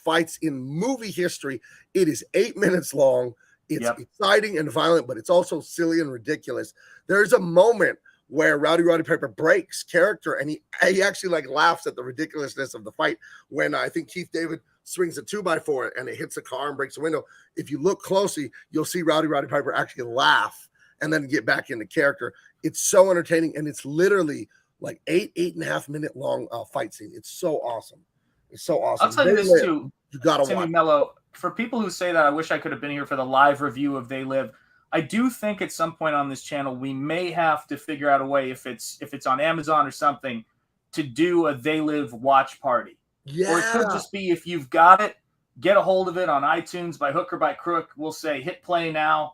fights in movie history. It is 8 minutes long. It's exciting and violent, but it's also silly and ridiculous. There's a moment where Roddy Piper breaks character, and he actually like laughs at the ridiculousness of the fight when I think Keith David swings a 2x4 and it hits a car and breaks a window. If you look closely, you'll see Roddy Piper actually laugh and then get back into character. It's so entertaining, and it's literally like 8.5 minute long fight scene. It's so awesome. It's so awesome. I'll tell you this too. You gotta watch. Mello, for people who say that, I wish I could have been here for the live review of They Live. I do think at some point on this channel we may have to figure out a way, if it's on Amazon or something, to do a They Live watch party. Yeah. Or it could just be, if you've got it, get a hold of it on iTunes by hook or by crook. We'll say hit play now,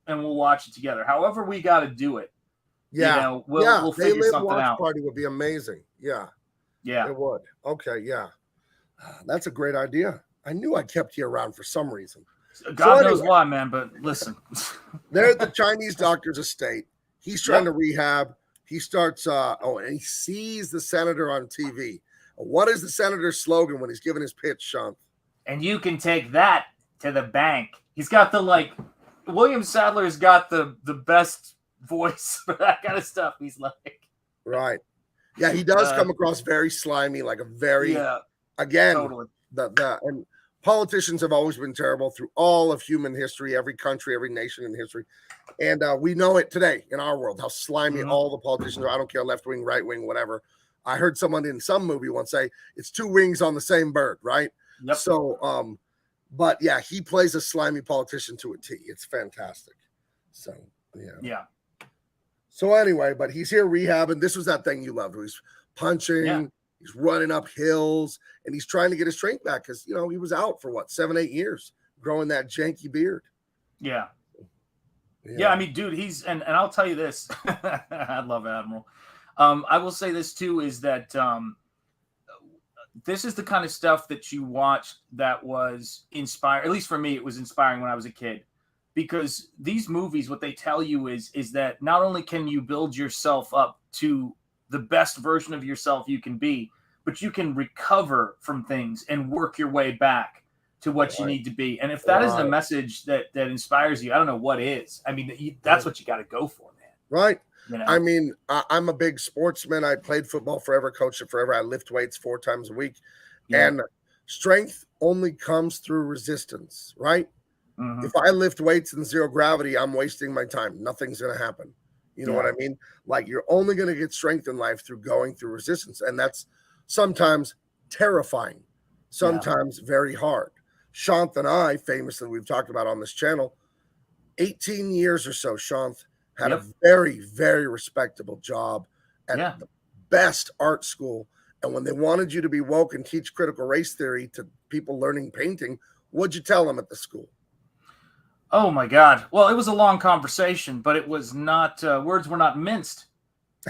and we'll watch it together. However we got to do it. Yeah, we'll figure something out. Party would be amazing. Yeah, it would. Okay, yeah, that's a great idea. I knew I kept you around for some reason. God knows why, man. But listen, they're at the Chinese doctor's estate. He's trying to rehab. He starts. And he sees the senator on TV. What is the senator's slogan when he's giving his pitch, Sean? And you can take that to the bank. He's got William Sadler's got the best voice for that kind of stuff. He's like, right. Yeah, he does come across very slimy, like a very, again, totally. And politicians have always been terrible through all of human history, every country, every nation in history. And we know it today in our world, how slimy all the politicians are. I don't care, left wing, right wing, whatever. I heard someone in some movie once say it's two wings on the same bird, right? Yep. So, but yeah, he plays a slimy politician to a T. It's fantastic. So, yeah. Yeah. So anyway, but he's here rehabbing. This was that thing you loved. Where he's punching, he's running up hills, and he's trying to get his strength back because, you know, he was out for what, 7-8 years growing that janky beard. Yeah. Yeah, I mean, dude, he's and I'll tell you this. I love Admiral. I will say this too is that this is the kind of stuff that you watch that was inspired. At least for me, it was inspiring when I was a kid, because these movies, what they tell you is that not only can you build yourself up to the best version of yourself you can be, but you can recover from things and work your way back to what you need to be. And if that isn't a message that inspires you, I don't know what is. I mean, that's what you got to go for, man. Right. You know? I mean, I'm a big sportsman. I played football forever, coached it forever. I lift weights 4 times a week. Yeah. And strength only comes through resistance, right? Mm-hmm. If I lift weights in 0 gravity, I'm wasting my time. Nothing's going to happen. You know what I mean? Like, you're only going to get strength in life through going through resistance. And that's sometimes terrifying, sometimes very hard. Shanth and I, famously, we've talked about on this channel, 18 years or so, Shanth had a very, very respectable job at the best art school. And when they wanted you to be woke and teach critical race theory to people learning painting, what'd you tell them at the school? Oh, my God. Well, it was a long conversation, but it was not, words were not minced.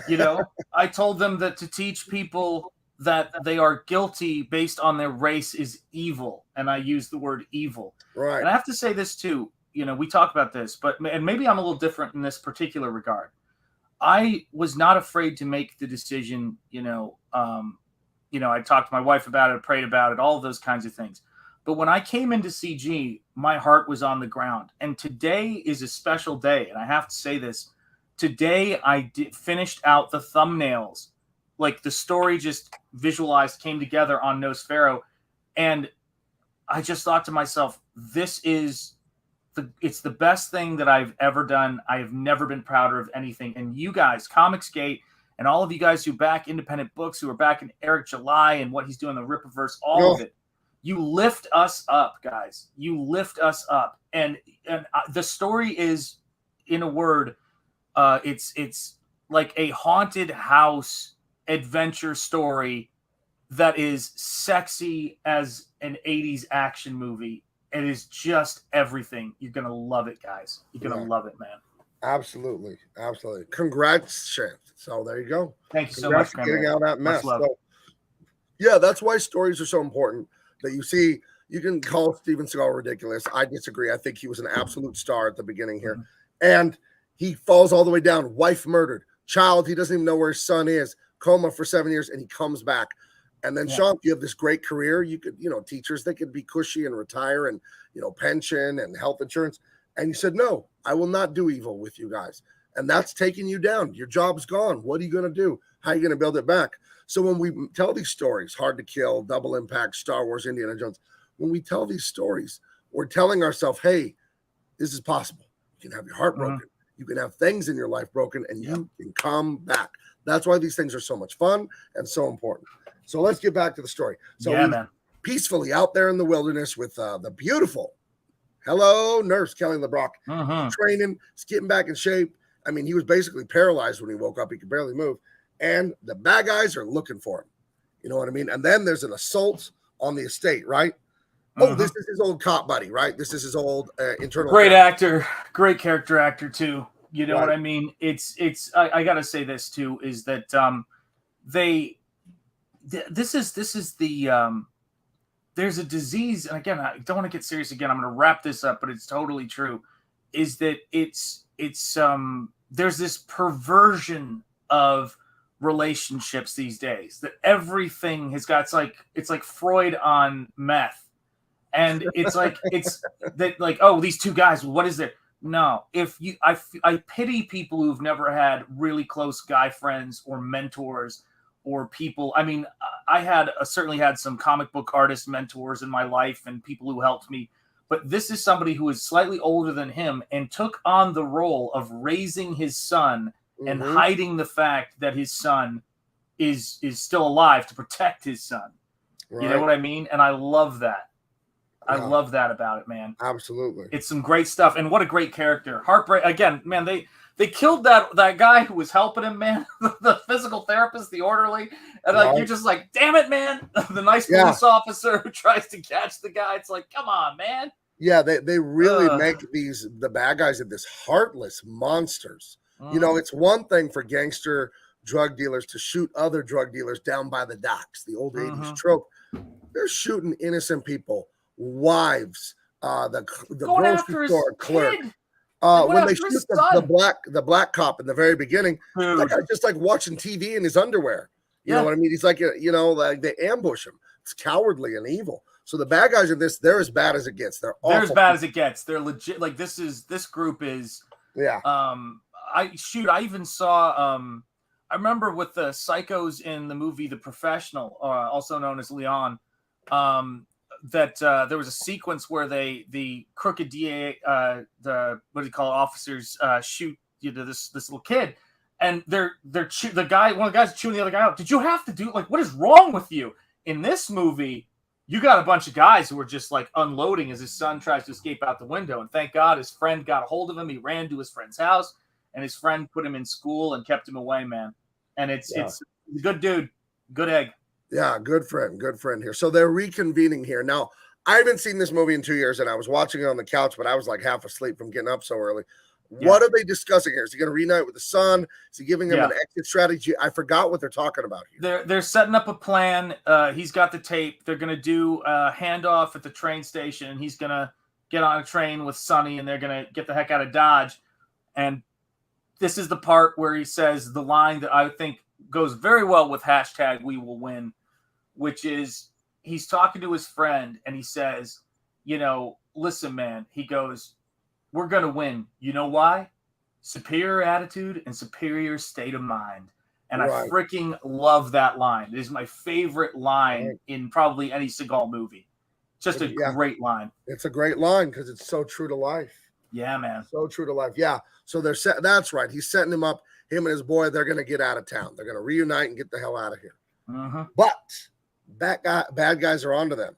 You know, I told them that to teach people that they are guilty based on their race is evil. And I use the word evil. Right. And I have to say this too. You know, we talk about this, and maybe I'm a little different in this particular regard. I was not afraid to make the decision, I talked to my wife about it, prayed about it, all of those kinds of things. But when I came into CG, my heart was on the ground. And today is a special day. And I have to say this. Today, I finished out the thumbnails. Like, the story just visualized, came together on Nosfero. And I just thought to myself, it's the best thing that I've ever done. I have never been prouder of anything. And you guys, Comicsgate, and all of you guys who back independent books, who are back in Eric July and what he's doing, the Rippaverse, all of it. You lift us up, guys. You lift us up. And the story is, in a word, it's like a haunted house adventure story that is sexy as an 80s action movie. It is just everything. You're going to love it, guys. You're going to love it, man. Absolutely. Absolutely. Congrats, Shanth. So there you go. Thank you so much for getting out of that mess. So, yeah, that's why stories are so important. That you see, you can call Steven Seagal ridiculous. I disagree. I think he was an absolute star at the beginning here. Mm-hmm. And he falls all the way down. Wife murdered. Child, he doesn't even know where his son is. Coma for 7 years, and he comes back. And then, Sean, you have this great career. You could, teachers, they could be cushy and retire and, pension and health insurance. And you said, no, I will not do evil with you guys. And that's taking you down. Your job's gone. What are you going to do? How are you going to build it back? So when we tell these stories, Hard to Kill, Double Impact, Star Wars, Indiana Jones, when we tell these stories, we're telling ourselves, hey, this is possible. You can have your heart broken. You can have things in your life broken, and you can come back. That's why these things are so much fun and so important. So let's get back to the story. So man. Peacefully out there in the wilderness with the beautiful nurse Kelly LeBrock, training, he's getting back in shape. I mean, he was basically paralyzed when he woke up. He could barely move. And the bad guys are looking for him. You know what I mean? And then there's an assault on the estate, right? Oh, this is his old cop buddy, right? This is his old internal. Great actor, great character actor too. You know what I mean? It's. I got to say this too is that this is the there's a disease, and again, I don't want to get serious again. I'm going to wrap this up, but it's totally true. Is that it's there's this perversion of relationships these days that everything has got. It's like Freud on meth, and it's like these two guys. Well, what is it? No, I pity people who've never had really close guy friends or mentors or people. I mean, I certainly had some comic book artist mentors in my life and people who helped me. But this is somebody who is slightly older than him and took on the role of raising his son and hiding the fact that his son is still alive to protect his son. Right. You know what I mean? And I love that. I love that about it, man. Absolutely. It's some great stuff. And what a great character. Heartbreak. Again, man, they killed that guy who was helping him, man. The physical therapist, the orderly. And like, you're just like, damn it, man. The nice police officer who tries to catch the guy. It's like, come on, man. Yeah, they really make the bad guys into this heartless monsters. You know, it's one thing for gangster drug dealers to shoot other drug dealers down by the docks, the old 80s trope. They're shooting innocent people, wives, the grocery store clerk. When they shoot the black cop in the very beginning, that guy's just like watching TV in his underwear. You know what I mean? He's like, like they ambush him. It's cowardly and evil. So the bad guys in this, they're as bad as it gets. They're as bad as it gets. They're legit. Like this group is. Yeah. I even saw. I remember with the psychos in the movie The Professional, also known as Leon, that there was a sequence where the crooked DA, the what do you call it, officers shoot this little kid, and one of the guys chewing the other guy out. Did you have to do, like, what is wrong with you? In this movie, you got a bunch of guys who were just like unloading as his son tries to escape out the window, and thank God his friend got a hold of him. He ran to his friend's house, and his friend put him in school and kept him away, man. And it's a good dude, good egg. Yeah, good friend here. So they're reconvening here. Now, I haven't seen this movie in 2 years, and I was watching it on the couch, but I was like half asleep from getting up so early. What are they discussing here? Is he going to reunite with the son? Is he giving him an exit strategy? I forgot what they're talking about here. They're setting up a plan. He's got the tape. They're going to do a handoff at the train station. He's going to get on a train with Sonny, and they're going to get the heck out of Dodge. And this is the part where he says the line that I think goes very well with #WeWillWin, which is he's talking to his friend and he says, listen, man, he goes, we're going to win. You know why? Superior attitude and superior state of mind. And I freaking love that line. It is my favorite line in probably any Seagal movie. Just a great line. It's a great line because it's so true to life. Yeah, man. So true to life. Yeah. So that's right. He's setting him up. Him and his boy, they're going to get out of town. They're going to reunite and get the hell out of here. But bad guys are onto them,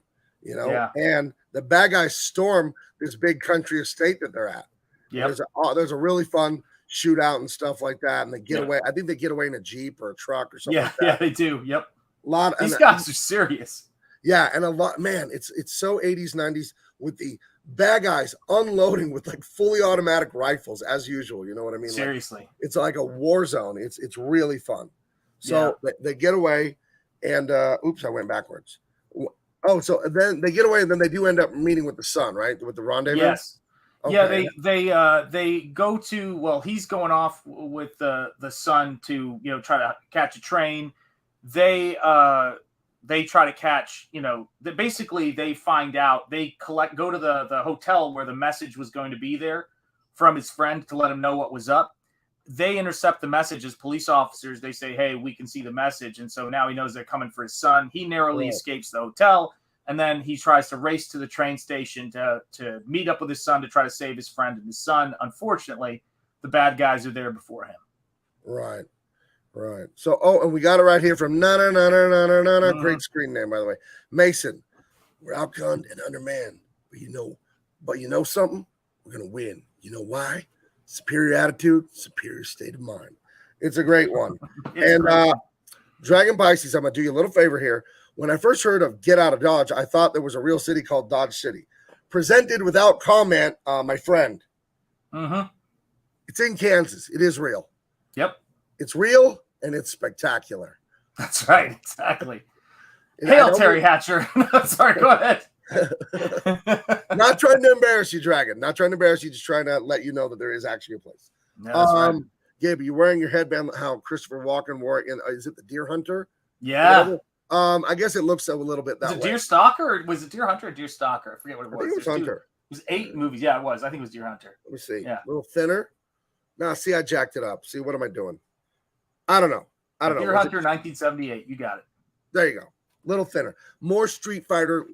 and the bad guys storm this big country estate that they're at. Yeah. There's a really fun shootout and stuff like that. And they get away. I think they get away in a Jeep or a truck or something like that. Yeah, they do. Yep. These guys are serious. Yeah. And a lot, man, it's so 80s, 90s with the bad guys unloading with like fully automatic rifles as usual. You know what I mean? Seriously. Like, it's like a war zone. It's really fun. So they get away and oops, I went backwards. Oh, so then they get away and then they do end up meeting with the son, right? With the rendezvous. Yes. Okay. Yeah, they go to, well, he's going off with the son to, try to catch a train. They try to catch, basically they find out, they go to the hotel where the message was going to be there from his friend to let him know what was up. They intercept the message as police officers. They say, hey, we can see the message. And so now he knows they're coming for his son. He narrowly escapes the hotel. And then he tries to race to the train station to meet up with his son to try to save his friend and his son. Unfortunately, the bad guys are there before him. Right. So, and we got it right here from Great screen name, by the way. Mason, we're outgunned and undermanned. But you know something? We're going to win. You know why? Superior attitude, superior state of mind. It's a great one. Dragon Pisces, I'm going to do you a little favor here. When I first heard of Get Out of Dodge, I thought there was a real city called Dodge City. Presented without comment, my friend. It's in Kansas. It is real. Yep. It's real and it's spectacular. That's right. Exactly. Hail, Terry Hatcher. Sorry, go ahead. Not trying to embarrass you, Dragon. Not trying to embarrass you, just trying to let you know that there is actually a place. No, that's right. Gabe, you're wearing your headband how Christopher Walken wore it in, is it the Deer Hunter? Yeah. I guess it looks a little bit that way. Was it Deer Stalker or was it Deer Hunter or Deer Stalker? I forget what it was. I think it was Hunter. It was 8 movies. Yeah, it was. I think it was Deer Hunter. Let me see. Yeah. A little thinner. Now, see, I jacked it up. See, what am I doing? I don't know. Deer Hunter, 1978. You got it. There you go. Little thinner. More Street Fighter,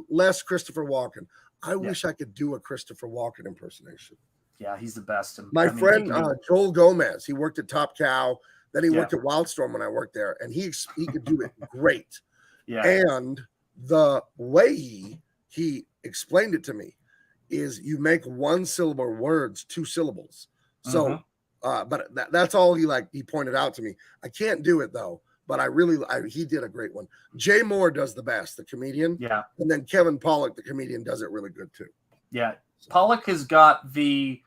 less Christopher Walken. I wish I could do a Christopher Walken impersonation. Yeah, he's the best. My friend Joel Gomez, he worked at Top Cow. Then he worked at Wildstorm when I worked there, and he could do it great. Yeah. And the way he explained it to me is you make one syllable words 2 syllables. So, but that's all he pointed out to me. I can't do it though, but he did a great one. Jay Moore does the best, the comedian. Yeah. And then Kevin Pollak, the comedian, does it really good too. Yeah. Pollak has got the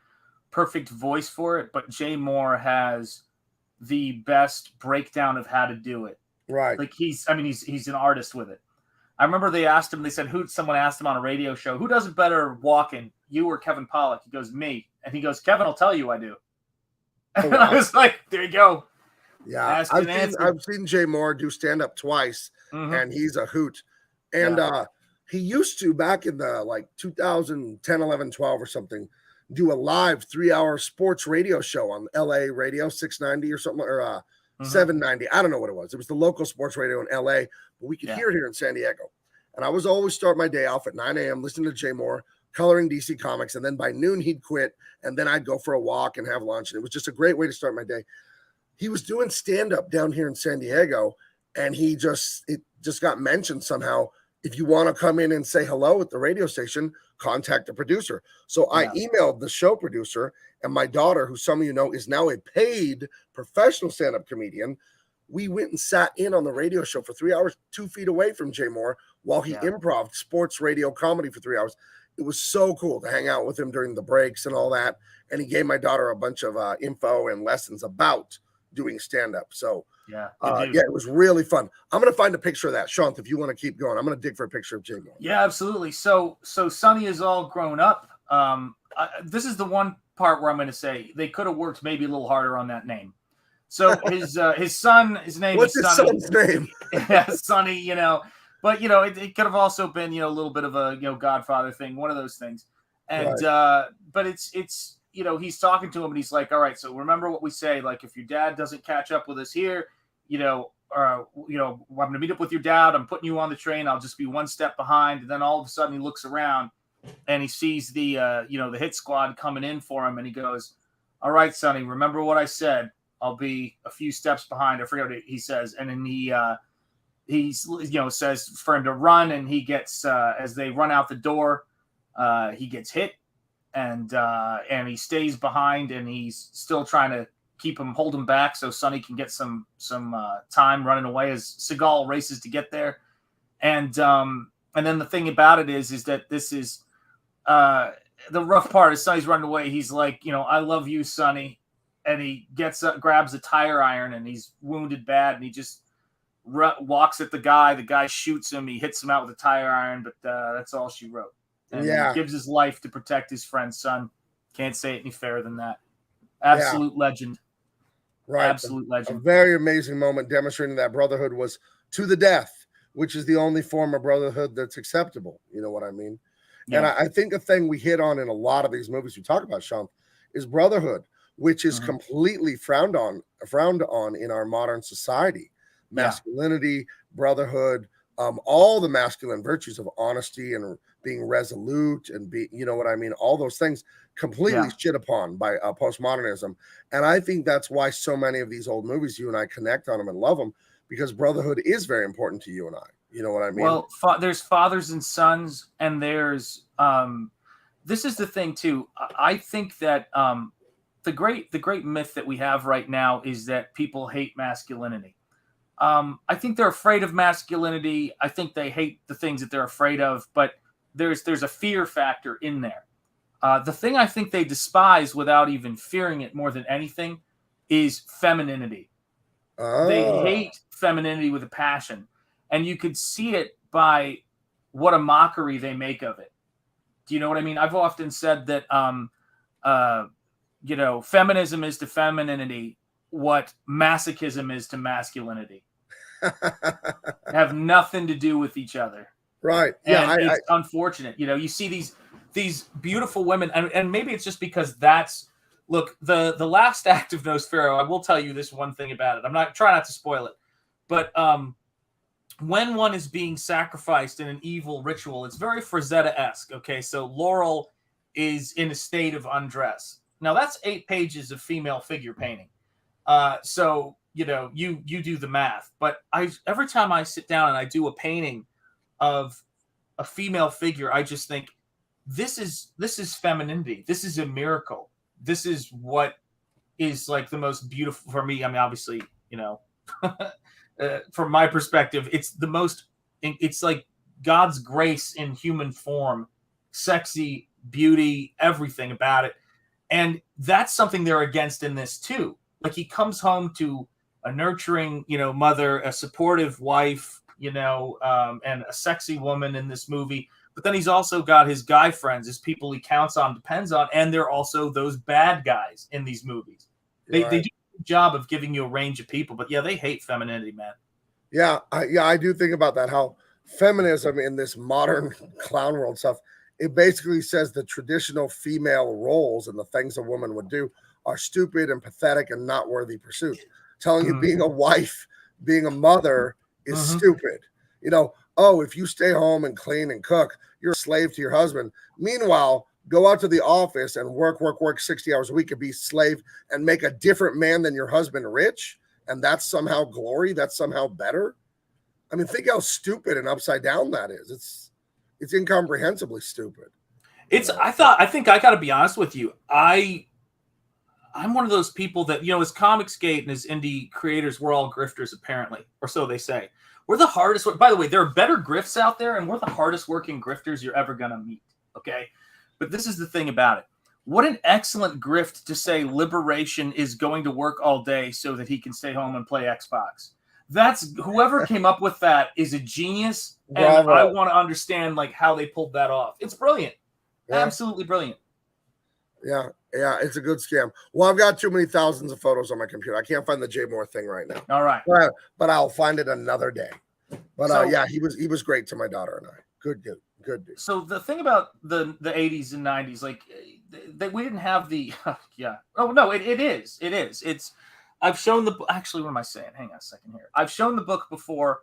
perfect voice for it, but Jay Moore has the best breakdown of how to do it. Right. Like he's an artist with it. I remember they asked him, someone asked him on a radio show, who does it better walking, you or Kevin Pollak? He goes, me. And he goes, Kevin will tell you I do. Oh, and wow. I was like, there you go. Yeah. I've seen Jay Moore do stand-up twice, and he's a hoot. And he used to, back in the 2010, 11, 12 or something, do a live 3-hour sports radio show on LA radio 690 or something, or 790. I don't know what it was. It was the local sports radio in LA, but we could hear it here in San Diego. And I was always start my day off at 9 a.m. listening to Jay Moore, coloring DC Comics. And then by noon he'd quit, and then I'd go for a walk and have lunch. And it was just a great way to start my day. He was doing stand-up down here in San Diego, and it just got mentioned somehow. If you want to come in and say hello at the radio station, contact the producer. So I emailed the show producer, and my daughter, who some of you know is now a paid professional stand-up comedian. We went and sat in on the radio show for 3 hours, 2 feet away from Jay Moore, while he improv sports radio comedy for 3 hours. It was so cool to hang out with him during the breaks and all that. And he gave my daughter a bunch of info and lessons about doing stand-up. So it was really fun. I'm going to find a picture of that. Sean, if you want to keep going, I'm going to dig for a picture of Jay Moore. Yeah, absolutely. So Sonny is all grown up. This is the one part where I'm going to say they could have worked maybe a little harder on that name. So his son, his name What's is his Sonny. son's name? Yeah, Sonny, but it could have also been, a little bit of a, Godfather thing, one of those things. And, but it's, he's talking to him and he's like, all right, so remember what we say, like, if your dad doesn't catch up with us here, I'm going to meet up with your dad. I'm putting you on the train. I'll just be one step behind. And then all of a sudden he looks around and he sees the hit squad coming in for him. And he goes, all right, Sonny, remember what I said. I'll be a few steps behind. I forget what he says. And then he says for him to run, and he gets, as they run out the door, he gets hit, and he stays behind, and he's still trying to hold him back so Sonny can get some time running away as Seagal races to get there. And then the thing about it is that this is the rough part is Sonny's running away. He's like, I love you, Sonny. And he gets up, grabs a tire iron, and he's wounded bad, and he just walks at the guy. The guy shoots him. He hits him out with a tire iron, but that's all she wrote. And he gives his life to protect his friend's son. Can't say it any fairer than that. Absolute legend. Right. Absolute legend. A very amazing moment demonstrating that brotherhood was to the death, which is the only form of brotherhood that's acceptable. You know what I mean? Yeah. And I think a thing we hit on in a lot of these movies we talk about, Sean, is brotherhood, which is completely frowned on in our modern society. Masculinity, brotherhood, all the masculine virtues of honesty and being resolute and all those things completely shit upon by postmodernism. And I think that's why so many of these old movies, you and I connect on them and love them, because brotherhood is very important to you and I. You know what I mean? Well, there's fathers and sons, and there's this is the thing too. I think that the great myth that we have right now is that people hate masculinity. I think they're afraid of masculinity. I think they hate the things that they're afraid of, but there's a fear factor in there. The thing I think they despise without even fearing it more than anything is femininity. They hate femininity with a passion, and you could see it by what a mockery they make of it. Do you know what I mean? I've often said that feminism is to femininity what masochism is to masculinity. Have nothing to do with each other. Right. Yeah. And it's unfortunate. You see these beautiful women, and maybe it's just because look, the last act of Nosferatu, I will tell you this one thing about it. I'm not trying not to spoil it, but when one is being sacrificed in an evil ritual, it's very Frazetta-esque. Okay. So Laurel is in a state of undress. Now that's 8 pages of female figure painting. So you do the math. But every time I sit down and I do a painting of a female figure, I just think this is femininity. This is a miracle. This is what is like the most beautiful for me. I mean, obviously, from my perspective, it's like God's grace in human form, sexy, beauty, everything about it. And that's something they're against in this too. Like he comes home to a nurturing, mother, a supportive wife, and a sexy woman in this movie. But then he's also got his guy friends, his people he counts on, depends on, and they're also those bad guys in these movies. They do a good job of giving you a range of people, but yeah, they hate femininity, man. Yeah, I do think about that, how feminism in this modern clown world stuff, it basically says the traditional female roles and the things a woman would do are stupid and pathetic and not worthy pursuits. Telling you being a wife, being a mother is stupid. If you stay home and clean and cook, you're a slave to your husband. Meanwhile, go out to the office and work 60 hours a week and be a slave and make a different man than your husband rich. And that's somehow glory. That's somehow better. I mean, think how stupid and upside down that is. It's incomprehensibly stupid. I think I got to be honest with you. I'm one of those people that, as Comicsgate and as indie creators, we're all grifters apparently, or so they say. We're the hardest. By the way, there are better grifts out there, and we're the hardest working grifters you're ever going to meet. Okay. But this is the thing about it. What an excellent grift to say liberation is going to work all day so that he can stay home and play Xbox. That's whoever came up with that is a genius. Bravo. And I want to understand how they pulled that off. It's brilliant. Yeah. Absolutely brilliant. Yeah, it's a good scam. Well, I've got too many thousands of photos on my computer. I can't find the Jay Moore thing right now. All right. But I'll find it another day. But he was great to my daughter and I. Good dude. So the thing about the 80s and 90s, we didn't have the Oh no, it is. I've shown actually, what am I saying? Hang on a second here. I've shown the book before.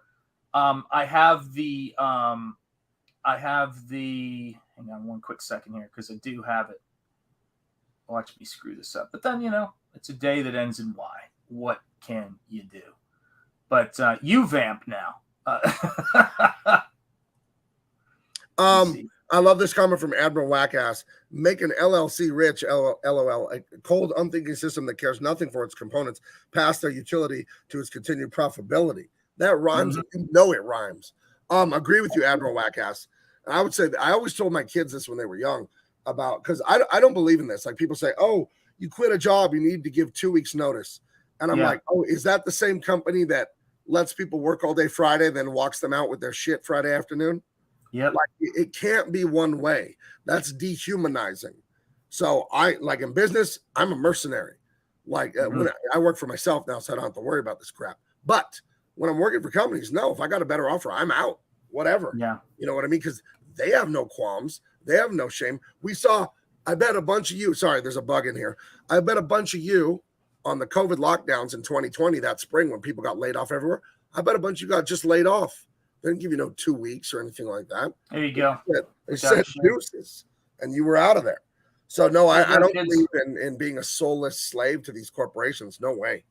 I have the hang on one quick second here, because I do have it. Watch me screw this up. But then, it's a day that ends in Y. What can you do? But you vamp now. I love this comment from Admiral Wackass. Make an LLC rich, LOL, a cold, unthinking system that cares nothing for its components past their utility to its continued profitability. That rhymes. You know it rhymes. Agree with you, Admiral Wackass. And I would say that I always told my kids this when they were young because I don't believe in this. Like people say, oh, you quit a job, you need to give 2 weeks notice. And I'm like, oh, is that the same company that lets people work all day Friday, then walks them out with their shit Friday afternoon? Yeah, it can't be one way. That's dehumanizing. So in business, I'm a mercenary. When I work for myself now, so I don't have to worry about this crap. But when I'm working for companies, no, if I got a better offer, I'm out. Whatever. Yeah, you know what I mean? Because they have no qualms. They have no shame. I bet a bunch of you. Sorry, there's a bug in here. I bet a bunch of you on the COVID lockdowns in 2020 that spring when people got laid off everywhere. I bet a bunch of you got just laid off. They didn't give you 2 weeks or anything like that. There you go. They said deuces, and you were out of there. So no, I don't believe in being a soulless slave to these corporations. No way.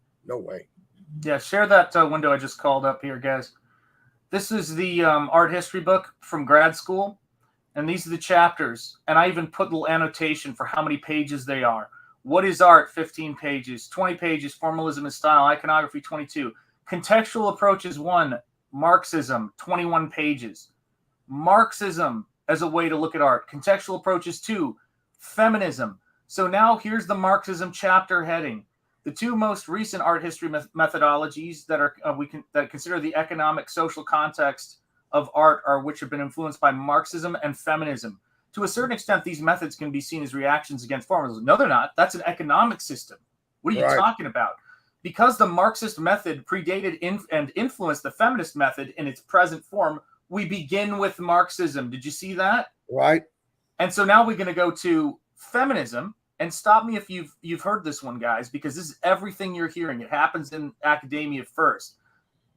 Yeah, share that window I just called up here, guys. This is the art history book from grad school, and these are the chapters. And I even put a little annotation for how many pages they are. What is art? 15 pages. 20 pages. Formalism and style. Iconography. 22. Contextual approaches. 1. Marxism, 21 pages. Marxism as a way to look at art. Contextual approaches 2. Feminism. So now here's the Marxism chapter heading. The 2 most recent art history methodologies that are that consider the economic social context of art are which have been influenced by Marxism and feminism. To a certain extent, these methods can be seen as reactions against formalism. No, they're not. That's an economic system. What are you talking about? Because the Marxist method predated and influenced the feminist method in its present form, we begin with Marxism. Did you see that? Right. And so now we're going to go to feminism. And stop me if you've heard this one, guys, because this is everything you're hearing. It happens in academia first.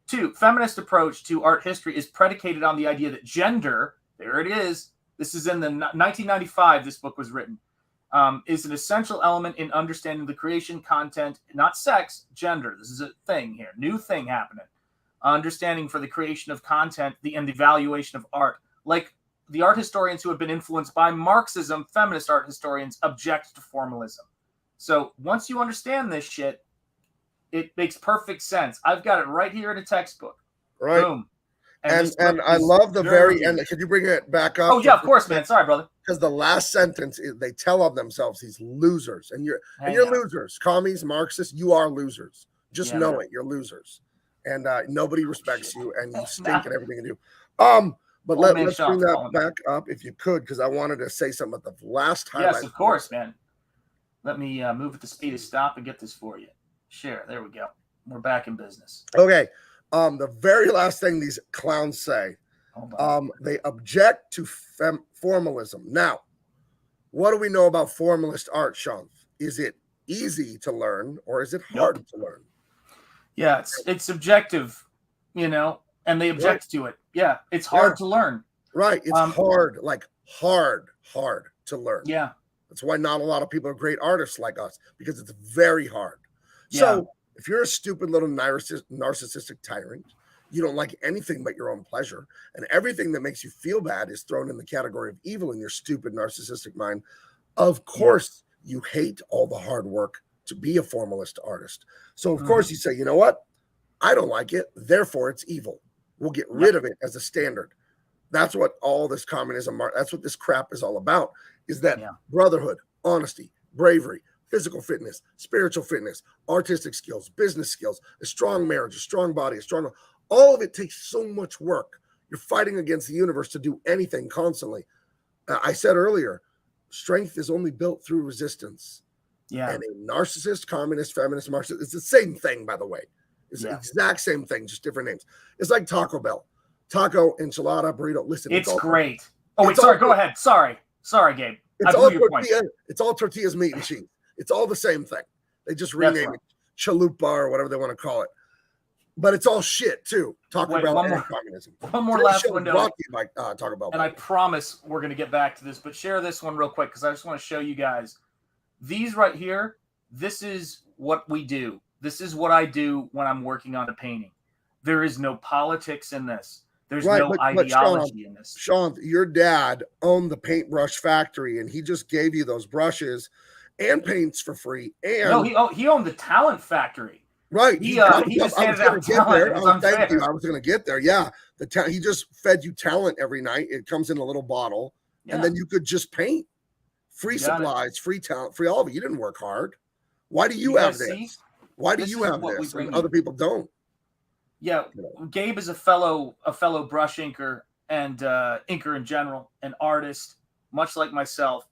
2, feminist approach to art history is predicated on the idea that gender, there it is. This is in the 1995, this book was written. is an essential element in understanding the creation, content, not sex, gender. This is a thing here, new thing happening. Understanding for the creation of content and the evaluation of art. Like the art historians who have been influenced by Marxism, feminist art historians object to formalism. So once you understand this shit, it makes perfect sense. I've got it right here in a textbook. Right. Boom. And I love the very end. Can you bring it back up? Oh, yeah, of course, man. Sorry, brother. Because the last sentence, they tell of themselves, these losers. And you're losers. Commies, Marxists, you are losers. Just know it. You're losers. And nobody respects you, and you stink at everything you do. But let's bring that back up if you could, because I wanted to say something about the last highlight. Yes, of course, man. Let me move at the speed of stop and get this for you. Share. There we go. We're back in business. Okay. The very last thing these clowns say, they object to formalism. Now, what do we know about formalist art, Sean? Is it easy to learn, or is it hard to learn? Yeah, it's subjective, and they object to it. Yeah, it's hard to learn. Right. It's hard to learn. Yeah. That's why not a lot of people are great artists like us, because it's very hard. Yeah. So if you're a stupid little narcissistic tyrant, you don't like anything but your own pleasure, and everything that makes you feel bad is thrown in the category of evil in your stupid narcissistic mind, of course you hate all the hard work to be a formalist artist. So of course you say, you know what? I don't like it, therefore it's evil. We'll get rid of it as a standard. That's what all this communism, that's what this crap is all about, is that brotherhood, honesty, bravery, physical fitness, spiritual fitness, artistic skills, business skills, a strong marriage, a strong body, all of it takes so much work. You're fighting against the universe to do anything constantly. I said earlier, strength is only built through resistance. Yeah. And a narcissist, communist, feminist, Marxist, it's the same thing, by the way. It's the exact same thing, just different names. It's like Taco Bell. Taco, enchilada, burrito. Listen, it's great. Oh, wait, sorry. Go ahead. Sorry, Gabe. It's all tortillas, meat, and cheese. It's all the same thing. They just rename it chalupa or whatever they want to call it. But it's all shit too. Taco Bell and communism. One more last window. Taco Bell. And I promise we're going to get back to this, but share this one real quick because I just want to show you guys. These right here, this is what we do. This is what I do when I'm working on a painting. There is no politics in this. There's no ideology in this. Sean, your dad owned the paintbrush factory, and he just gave you those brushes and paints for free. And no, he owned the talent factory. Right. He just handed out talent. Thank you. I was going to get there. Yeah. He just fed you talent every night. It comes in a little bottle, and then you could just paint. Free supplies, free talent, free all of it. You didn't work hard. Why do you have this? Why do you have this and other people don't? Yeah, Gabe is a fellow brush inker and inker in general, an artist, much like myself.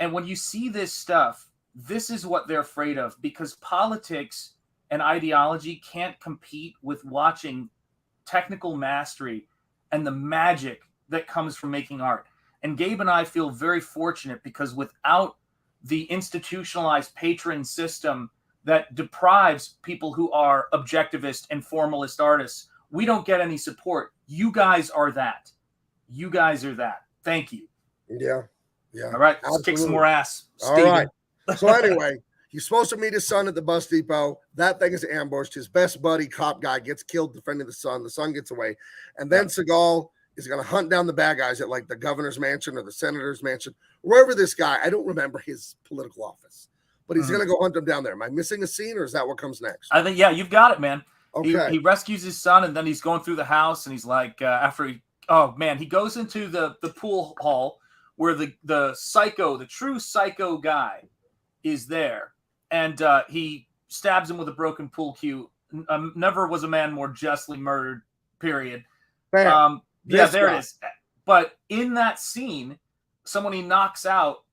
And when you see this stuff, this is what they're afraid of, because politics and ideology can't compete with watching technical mastery and the magic that comes from making art. And Gabe and I feel very fortunate because without the institutionalized patron system that deprives people who are objectivist and formalist artists, we don't get any support. You guys are that. You guys are that. Thank you. Yeah. All right. Let's kick some more ass. Steven. All right. So anyway, he's supposed to meet his son at the bus depot. That thing is ambushed. His best buddy, cop guy, gets killed defending the son. The son gets away. And then Seagal is going to hunt down the bad guys at like the governor's mansion or the senator's mansion, wherever this guy, I don't remember his political office, but he's going to go hunt them down there. Am I missing a scene, or is that what comes next? I think, you've got it, man. Okay. He rescues his son, and then he's going through the house, and he's like, he goes into the pool hall where the psycho, the true psycho guy is there, and he stabs him with a broken pool cue. Never was a man more justly murdered, period. There it is. But in that scene, someone he knocks out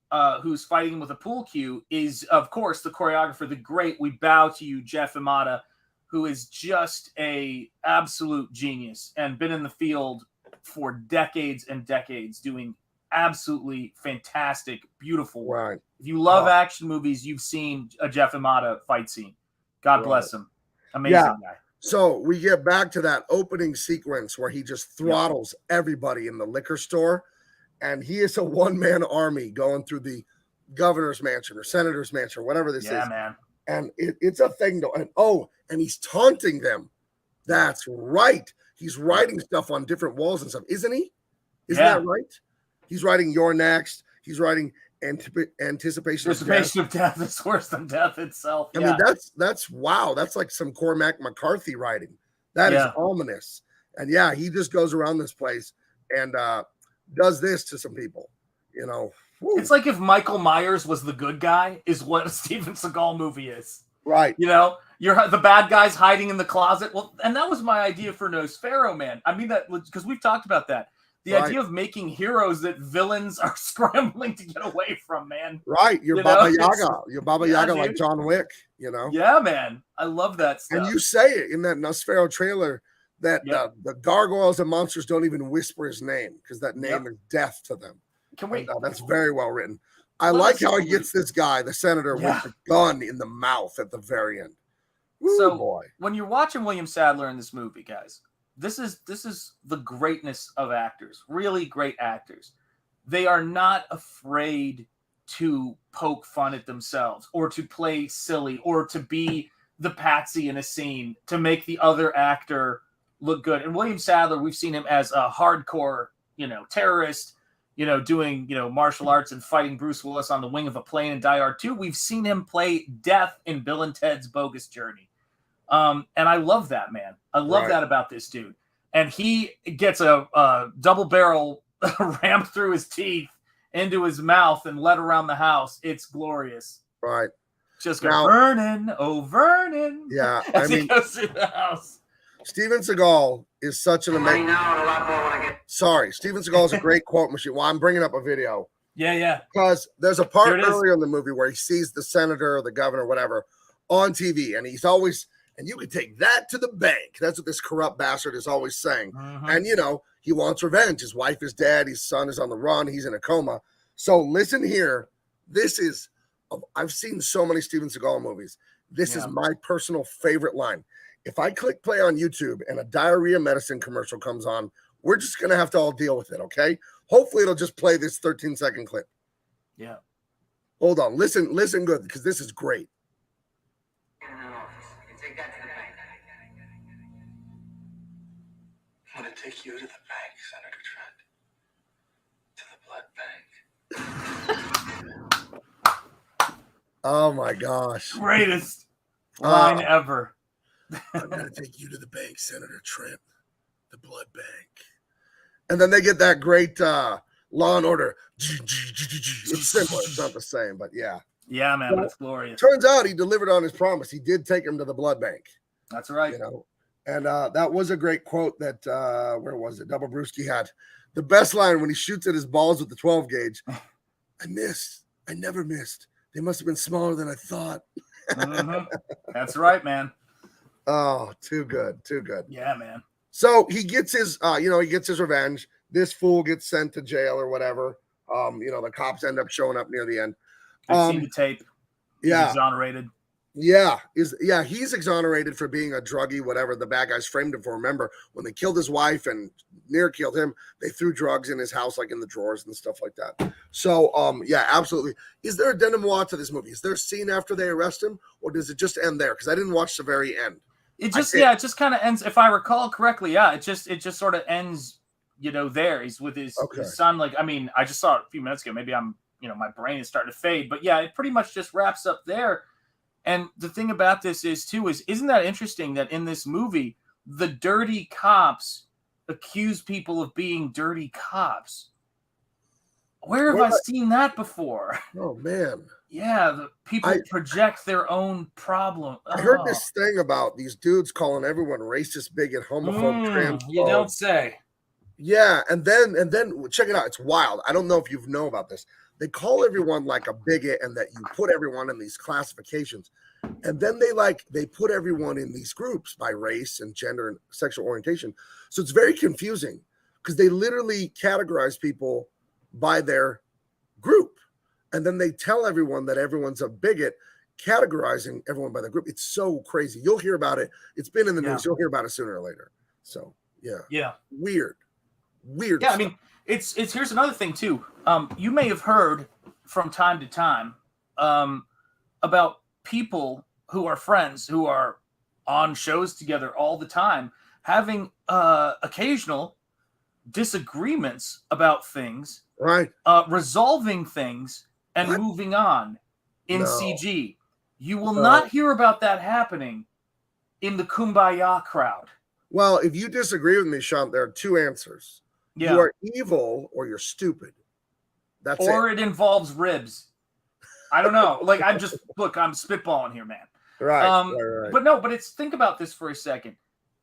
who's fighting with a pool cue is, of course, the choreographer, the great, we bow to you, Jeff Imada, who is just a absolute genius and been in the field for decades and decades doing absolutely fantastic, beautiful work. Right. If you love action movies, you've seen a Jeff Imada fight scene. God bless him. Amazing guy. So we get back to that opening sequence where he just throttles everybody in the liquor store, and he is a one-man army going through the governor's mansion or senator's mansion, or whatever this is. Yeah, man. And it's a thing to, and he's taunting them. That's right. He's writing stuff on different walls and stuff, isn't he? Isn't that right? He's writing "You're Next." He's writing anticipation of death is worse than death itself. I mean, that's wow. That's like some Cormac McCarthy writing. That is ominous. And yeah, he just goes around this place and does this to some people. You know, it's like if Michael Myers was the good guy, is what a Steven Seagal movie is. Right. You know, you're the bad guys hiding in the closet. Well, and that was my idea for Nosferatu, man. I mean, that because we've talked about that. The idea of making heroes that villains are scrambling to get away from, man. Right. You're Baba Yaga. You're Baba Yaga dude. Like John Wick, you know? Yeah, man. I love that stuff. And you say it in that Nosferatu trailer that the gargoyles and monsters don't even whisper his name because that name is death to them. Can we? That's very well written. I like how he gets this guy, the senator, with the gun in the mouth at the very end. Woo, so boy. When you're watching William Sadler in this movie, guys, this is the greatness of actors, really great actors. They are not afraid to poke fun at themselves or to play silly or to be the patsy in a scene to make the other actor look good. And William Sadler, we've seen him as a hardcore, terrorist, doing, martial arts and fighting Bruce Willis on the wing of a plane in Die Hard 2. We've seen him play death in Bill and Ted's Bogus Journey. And I love that, man. I love that about this dude. And he gets a double barrel rammed through his teeth into his mouth and led around the house. It's glorious. Right. Just go, Vernon, oh, Vernon. Yeah. As he goes through the house. Steven Seagal is such an amazing. Sorry. Steven Seagal is a great quote machine. Well, I'm bringing up a video. Yeah. Because there's a part earlier in the movie where he sees the senator or the governor, or whatever, on TV. And he's always, and you can take that to the bank. That's what this corrupt bastard is always saying. Mm-hmm. And, he wants revenge. His wife is dead. His son is on the run. He's in a coma. So listen here. This is, I've seen so many Steven Seagal movies. This is my personal favorite line. If I click play on YouTube and a diarrhea medicine commercial comes on, we're just going to have to all deal with it, okay? Hopefully it'll just play this 13-second clip. Yeah. Hold on. Listen good, because this is great. I'm going to take you to the bank, Senator Trent. To the blood bank. Oh, my gosh. Greatest line ever. I'm going to take you to the bank, Senator Trent. The blood bank. And then they get that great Law and Order. It's similar. It's not the same, but yeah. Yeah, man, that's glorious. Turns out he delivered on his promise. He did take him to the blood bank. That's right. And that was a great quote that, where was it? Double Brewski had. The best line when he shoots at his balls with the 12 gauge. I missed. I never missed. They must have been smaller than I thought. Mm-hmm. That's right, man. Oh, too good. Too good. Yeah, man. So he gets his, he gets his revenge. This fool gets sent to jail or whatever. The cops end up showing up near the end. I've seen the tape. He's exonerated. Yeah. He's exonerated for being a druggie, whatever the bad guys framed him for. Remember, when they killed his wife and near killed him, they threw drugs in his house, like in the drawers and stuff like that. So, absolutely. Is there a denouement to this movie? Is there a scene after they arrest him, or does it just end there? Because I didn't watch the very end. It just kind of ends. If I recall correctly, it just sort of ends, there. He's with his son. Like, I mean, I just saw it a few minutes ago. Maybe I'm, my brain is starting to fade. But yeah, it pretty much just wraps up there. And the thing about this isn't that interesting that in this movie, the dirty cops accuse people of being dirty cops? Where have I seen that before? Oh, man. Yeah, the people project their own problem. I heard this thing about these dudes calling everyone racist, bigot, homophobe, transphobe. You don't say. Yeah, and then check it out. It's wild. I don't know if you know about this. They call everyone like a bigot and that you put everyone in these classifications. And then they put everyone in these groups by race and gender and sexual orientation. So it's very confusing because they literally categorize people by their group. And then they tell everyone that everyone's a bigot, categorizing everyone by the group. It's so crazy. You'll hear about it. It's been in the news. You'll hear about it sooner or later. So, yeah. Yeah. Weird. Yeah, stuff. I mean, it's here's another thing, too. You may have heard from time to time about people who are friends, who are on shows together all the time, having occasional disagreements about things, Right. resolving things, and What? moving on in No. CG. You will No. not hear about that happening in the Kumbaya crowd. Well, if you disagree with me, Sean, there are two answers. Yeah. You are evil or you're stupid. That's or it. it involves ribs. I don't know. Like, I'm spitballing here, man. Right. But no, but think about this for a second.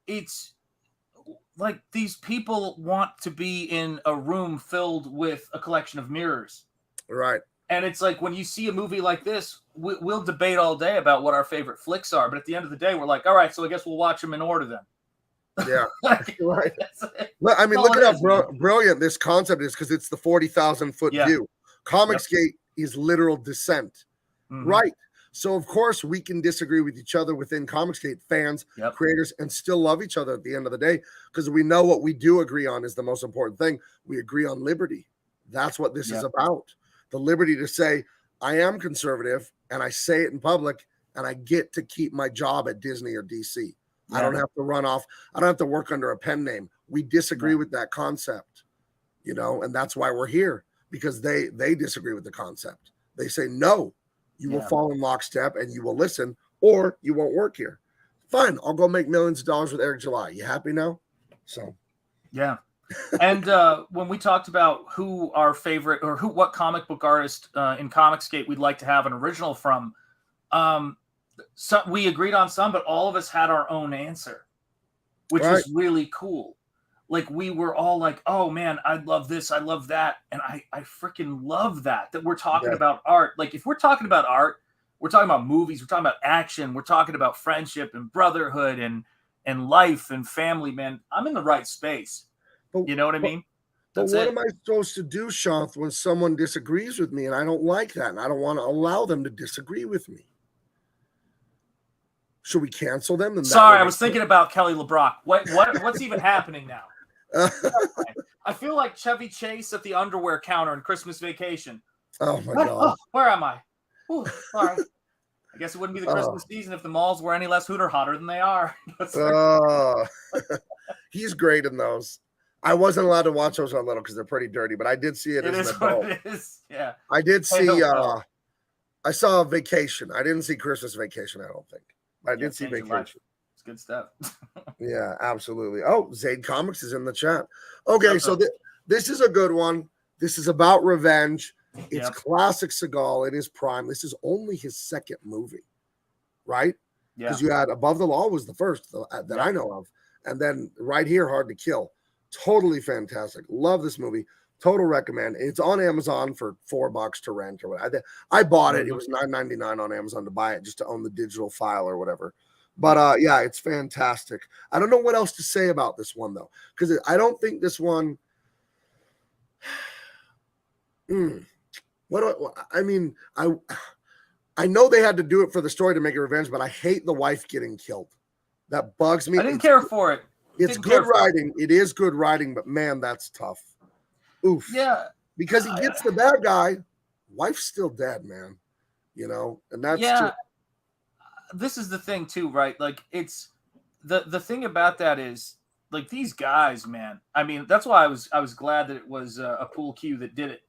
It's like these people want to be in a room filled with a collection of mirrors. Right. And it's like when you see a movie like this, we'll debate all day about what our favorite flicks are. But at the end of the day, we're like, all right, so I guess we'll watch them in order then. Yeah. Like, right. Well, I mean, look at how brilliant this concept is, because it's the 40,000-foot view. Comicsgate is literal descent. Mm-hmm. Right. So, of course, we can disagree with each other within Comicsgate, fans, creators, and still love each other at the end of the day, because we know what we do agree on is the most important thing. We agree on liberty. That's what this is about. The liberty to say, I am conservative, and I say it in public, and I get to keep my job at Disney or DC. I don't have to run off. I don't have to work under a pen name. We disagree with that concept, and that's why we're here, because they disagree with the concept. They say, no, you will fall in lockstep and you will listen, or you won't work here. Fine, I'll go make millions of dollars with Eric July. You happy now? So, yeah. And when we talked about who our favorite or what comic book artist in Comicsgate we'd like to have an original from, so we agreed on some, but all of us had our own answer, which was really cool. Like, we were all like, oh man, I love this, I love that. And I freaking love that we're talking about art. Like, if we're talking about art, we're talking about movies, we're talking about action, we're talking about friendship and brotherhood and life and family, man. I'm in the right space. But, you know what I mean? But what am I supposed to do, Sean, when someone disagrees with me and I don't like that and I don't want to allow them to disagree with me? Should we cancel them? Sorry, I was thinking about Kelly LeBrock. What's even happening now? I feel like Chevy Chase at the underwear counter in Christmas Vacation. Oh my God! Oh, where am I? Ooh, all right. I guess it wouldn't be the Christmas season if the malls were any less hooter hotter than they are. He's great in those. I wasn't allowed to watch those on little because they're pretty dirty, but I did see it. It is what it is. Yeah. I did see. I saw Vacation. I didn't see Christmas Vacation. I don't think. I did see Vacation. It's good stuff. Yeah, absolutely. Oh, Zayd Comics is in the chat. Okay, so this is a good one. This is about revenge. It's classic Seagal. It is prime. This is only his second movie, right? Yeah. Because you had Above the Law was the first that I know of, and then right here, Hard to Kill. Totally fantastic. Love this movie. Total recommend. It's on Amazon for $4 to rent or whatever. I bought it. It was $9.99 on Amazon to buy it, just to own the digital file or whatever. But yeah, it's fantastic. I don't know what else to say about this one though, because I don't think this one. I mean, I know they had to do it for the story to make it revenge, but I hate the wife getting killed. That bugs me. I didn't care for it. It's good writing. It is good writing, but man, that's tough. Oof. Yeah. Because he gets the bad guy. Wife's still dead, man. And that's just... This is the thing too, right? Like, it's the thing about that is, like, these guys, man. I mean, that's why I was glad that it was a pool cue that did it.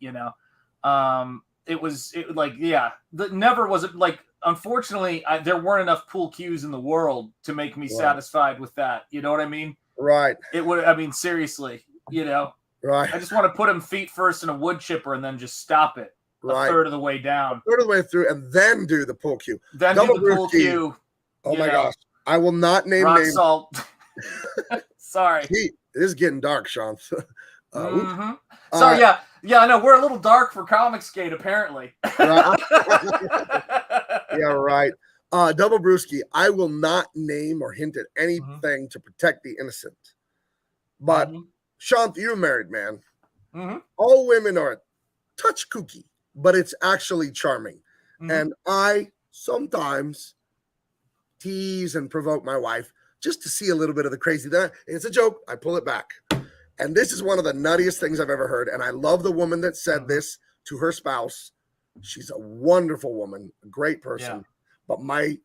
Never was it like. Unfortunately, there weren't enough pool cues in the world to make me satisfied with that. You know what I mean? Right. It would. I mean, seriously. Right. I just want to put him feet first in a wood chipper and then just stop it a third of the way down. A third of the way through, and then do the pool cue. Then do the pool cue. Oh my gosh. I will not name rock names. Salt. Sorry. It is getting dark, Sean. Sorry, yeah, I know. We're a little dark for Comicsgate, apparently. Right. Yeah, right. Double Brewski, I will not name or hint at anything to protect the innocent. But Sean, you're a married man. All women are a touch kooky, but it's actually charming. And I sometimes tease and provoke my wife just to see a little bit of the crazy. It's a joke. I pull it back. And this is one of the nuttiest things I've ever heard. And I love the woman that said this to her spouse. She's a wonderful woman, a great person. Yeah. But my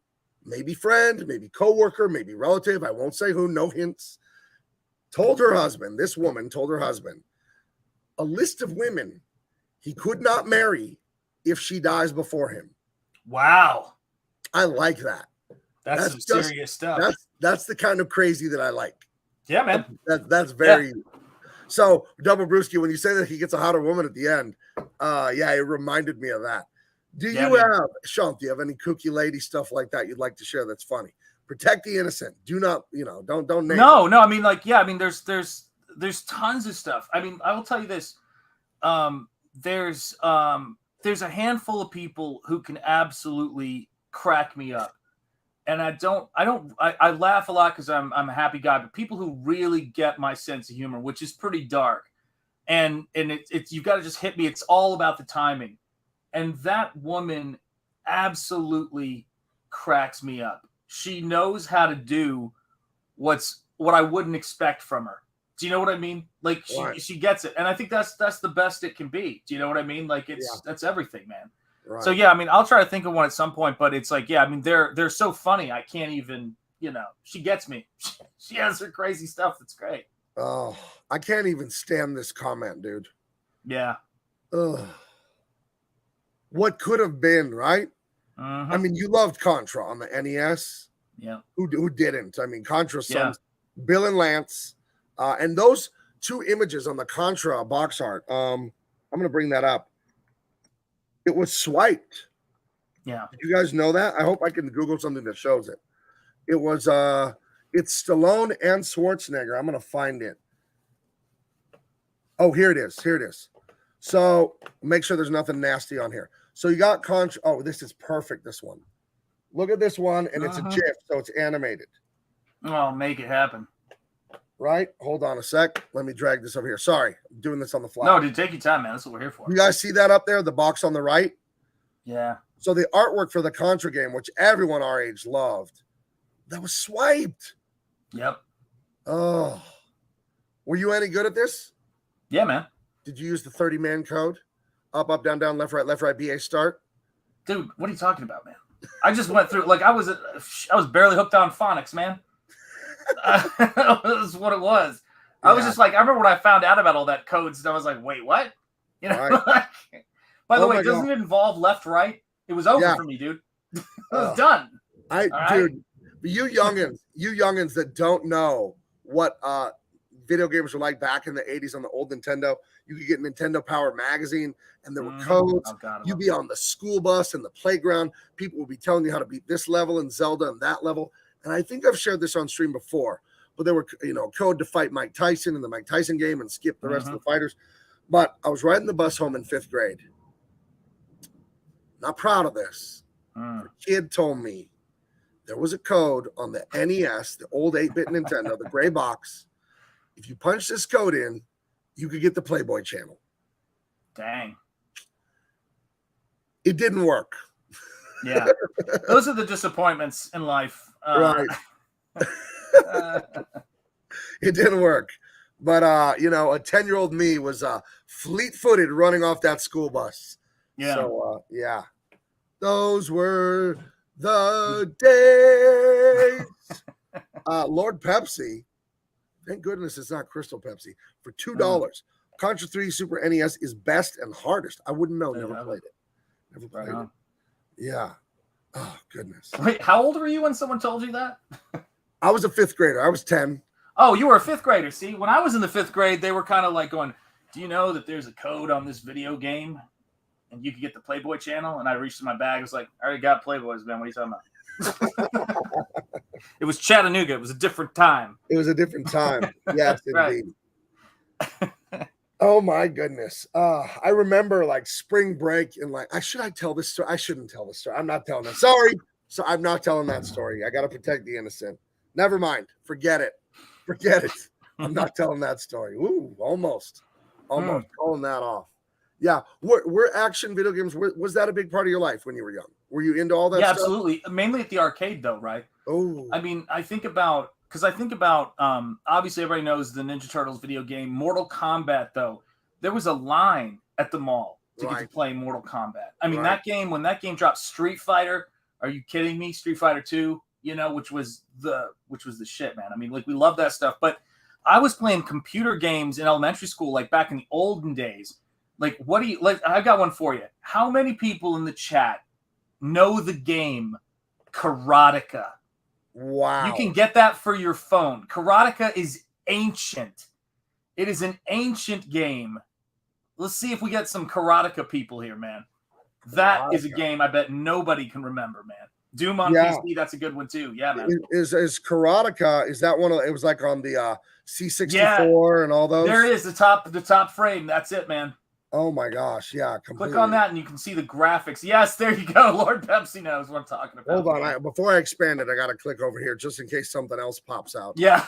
maybe friend, maybe coworker, maybe relative, I won't say who, no hints, told her husband, this woman told her husband, a list of women he could not marry if she dies before him. Wow. I like that. That's some serious stuff. That's the kind of crazy that I like. Yeah, man. That's very So Double Brewski, when you say that he gets a hotter woman at the end, it reminded me of that. Do you have, Sean, do you have any kooky lady stuff like that you'd like to share that's funny? Protect the innocent. Do not, don't name No, I mean, like, yeah, I mean, there's tons of stuff. I mean, I will tell you this. There's a handful of people who can absolutely crack me up. And I laugh a lot because I'm a happy guy, but people who really get my sense of humor, which is pretty dark, and it's you've got to just hit me. It's all about the timing. And that woman absolutely cracks me up. She knows how to do what I wouldn't expect from her. Do you know what I mean? Like she gets it. And I think that's the best it can be. Do you know what I mean? Like that's everything, man. Right. So yeah, I mean, I'll try to think of one at some point, but it's like, yeah, I mean, they're so funny. I can't even, she gets me. She has her crazy stuff. That's great. Oh, I can't even stand this comment, dude. Yeah. Ugh. What could have been, right? Mm-hmm. I mean, you loved Contra on the NES. Yeah. Who didn't? I mean, Contra sons, Bill and Lance, and those two images on the Contra box art. I'm going to bring that up. It was swiped. Yeah. Did you guys know that? I hope I can Google something that shows it. It was it's Stallone and Schwarzenegger. I'm going to find it. Oh, here it is. Here it is. So make sure there's nothing nasty on here. So you got Contra. Oh, this is perfect. This one. Look at this one, and it's a GIF, so it's animated. Oh, make it happen. Right? Hold on a sec. Let me drag this over here. Sorry, I'm doing this on the fly. No, dude, take your time, man. That's what we're here for. You guys see that up there, the box on the right? Yeah. So the artwork for the Contra game, which everyone our age loved, that was swiped. Yep. Oh. Were you any good at this? Yeah, man. Did you use the 30-man code? Up, up, down, down, left, right, BA, start? Dude, what are you talking about, man? I just went through, like, I was barely hooked on phonics, man. That's what it was. I was just like, I remember when I found out about all that codes, and I was like, wait, what? Right. By the way, doesn't it involve left, right? It was over for me, dude. It was done. Dude, you youngins that don't know what video games were like back in the 80s on the old Nintendo, you could get Nintendo Power magazine, and there were codes. You'd be on the school bus and the playground. People would be telling you how to beat this level and Zelda and that level. And I think I've shared this on stream before, but there were, code to fight Mike Tyson in the Mike Tyson game and skip the rest of the fighters. But I was riding the bus home in 5th grade. Not proud of this. A kid told me there was a code on the NES, the old 8-bit Nintendo, the gray box. If you punch this code in, you could get the Playboy channel. Dang. It didn't work. Yeah. Those are the disappointments in life. Right. It didn't work. But, a 10-year-old me was fleet-footed running off that school bus. Yeah. So, those were the days. Lord Pepsi. Thank goodness it's not Crystal Pepsi. For $2, Contra 3 Super NES is best and hardest. I wouldn't know. Never played it. Yeah. Oh, goodness. Wait, how old were you when someone told you that? I was a 5th grader. I was 10. Oh, you were a 5th grader. See, when I was in the 5th grade, they were kind of like going, do you know that there's a code on this video game and you could get the Playboy channel? And I reached in my bag. I was like, I already got Playboys, man. What are you talking about? It was Chattanooga. It was a different time. It was a different time. Yes, indeed. Oh my goodness. I remember like spring break and should I tell this story? I shouldn't tell this story. I'm not telling it. Sorry. So I'm not telling that story. I got to protect the innocent. Never mind. Forget it. I'm not telling that story. Ooh, almost calling that off. Yeah. Were action video games, was that a big part of your life when you were young? Were you into all that stuff? Absolutely. Mainly at the arcade though, right? Oh. I mean, I think about obviously everybody knows the Ninja Turtles video game. Mortal Kombat, though, there was a line at the mall to get to Right. play Mortal Kombat. I mean, Right. that game, when that game dropped, Street Fighter, are you kidding me? Street Fighter 2, you know, which was the shit, man. I mean, like, we love that stuff. But I was playing computer games in elementary school, like back in the olden days. Like, what do you like? I've got one for you. How many people in the chat know the game Karateka? Wow. You can get that for your phone. Karateka is ancient. It is an ancient game. Let's see if we get some Karateka people here, man. That is a game I bet nobody can remember, man. Doom on PC, that's a good one too. Yeah, man. Is Karateka, is that one of, it was like on the C64 and all those? There it is, the top frame. That's it, man. Oh my gosh, yeah, completely. Click on that and you can see the graphics. Yes, there you go. Lord Pepsi knows what I'm talking about. Hold on, before I expand it, I got to click over here just in case something else pops out. Yeah.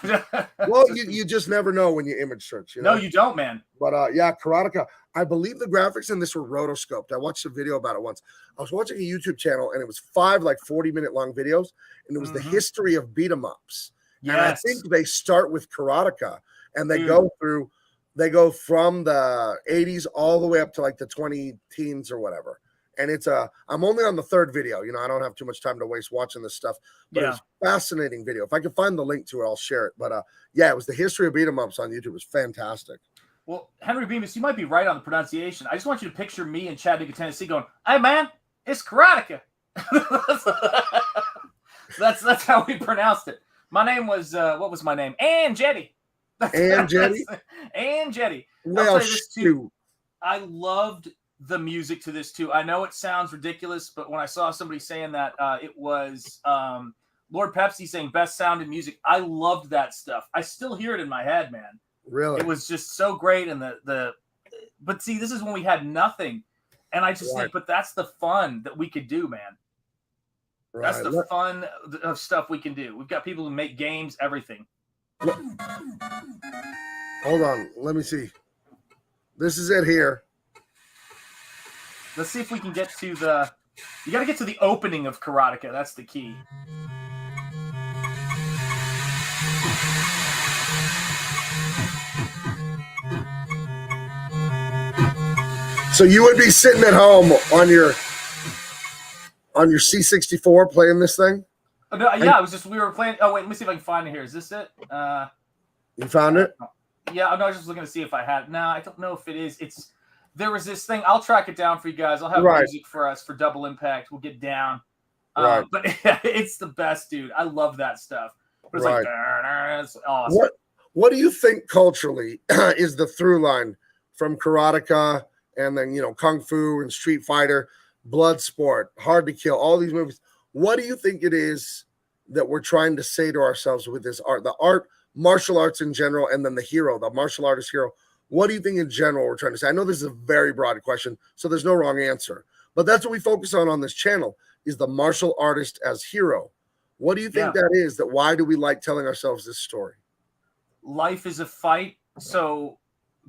Well, you just never know when you image search. You know? No, you don't, man. But yeah, Karateka. I believe the graphics in this were rotoscoped. I watched a video about it once. I was watching a YouTube channel and it was 5 like 40-minute long videos, and it was the history of beat 'em ups. Yes. And I think they start with Karateka and they go through. They go from the 80s all the way up to like the 20 teens or whatever. And it's I'm only on the 3rd video. You know, I don't have too much time to waste watching this stuff. But it's a fascinating video. If I can find the link to it, I'll share it. But yeah, it was the history of beat 'em ups on YouTube. It was fantastic. Well, Henry Bemis, you might be right on the pronunciation. I just want you to picture me in Chattanooga, Tennessee going, "Hey, man, it's Karateka." that's how we pronounced it. My name was, what was my name? Ann Jetty. Ann Jetty? Ann Jetty. Well, I loved the music to this too. I know it sounds ridiculous, but when I saw somebody saying that, it was Lord Pepsi saying best sound in music. I loved that stuff. I still hear it in my head, man. Really? It was just so great. And but see, this is when we had nothing. And I just think, but that's the fun that we could do, man. Right. That's the fun of stuff we can do. We've got people who make games, everything. Hold on. Let me see. This is it here. Let's see if we can get to you got to get to the opening of Karateka. That's the key. So you would be sitting at home on your C64 playing this thing? No, yeah, we were playing. Oh wait, let me see if I can find it here. Is this it? You found it? Yeah, no, I was just looking to see if I had. No, I don't know if it is. There was this thing. I'll track it down for you guys. I'll have music for us for Double Impact. We'll get down. But it's the best, dude. I love that stuff. But it's like, it's awesome. What do you think culturally is the through line from Karateka and then, you know, Kung Fu and Street Fighter, Bloodsport, Hard to Kill, all these movies? What do you think it is that we're trying to say to ourselves with this art, the art, martial arts in general, and then the hero, the martial artist hero? What do you think in general we're trying to say? I know this is a very broad question, so there's no wrong answer, but that's what we focus on this channel, is the martial artist as hero. What do you think that is? That why do we like telling ourselves this story? Life is a fight, so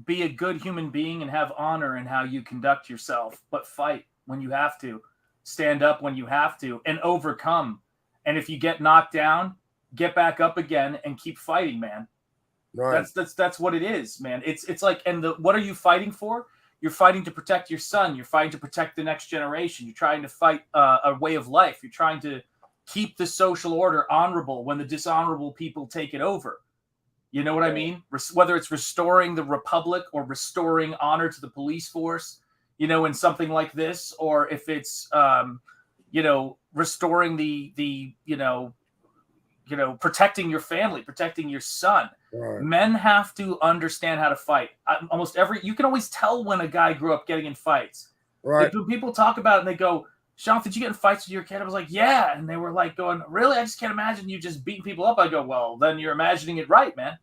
be a good human being and have honor in how you conduct yourself, but fight when you have to. Stand up when you have to and overcome. And if you get knocked down, get back up again and keep fighting, man. Right. That's what it is, man. It's like, and what are you fighting for? You're fighting to protect your son. You're fighting to protect the next generation. You're trying to fight a way of life. You're trying to keep the social order honorable when the dishonorable people take it over. You know what I mean? Whether it's restoring the republic or restoring honor to the police force, you know, in something like this, or if it's, you know, restoring the protecting your family, protecting your son. Right. Men have to understand how to fight. You can always tell when a guy grew up getting in fights. Right. Like, when people talk about it and they go, "Sean, did you get in fights with your kid?" I was like, "Yeah." And they were like going, "Really? I just can't imagine you just beating people up." I go, "Well, then you're imagining it right, man."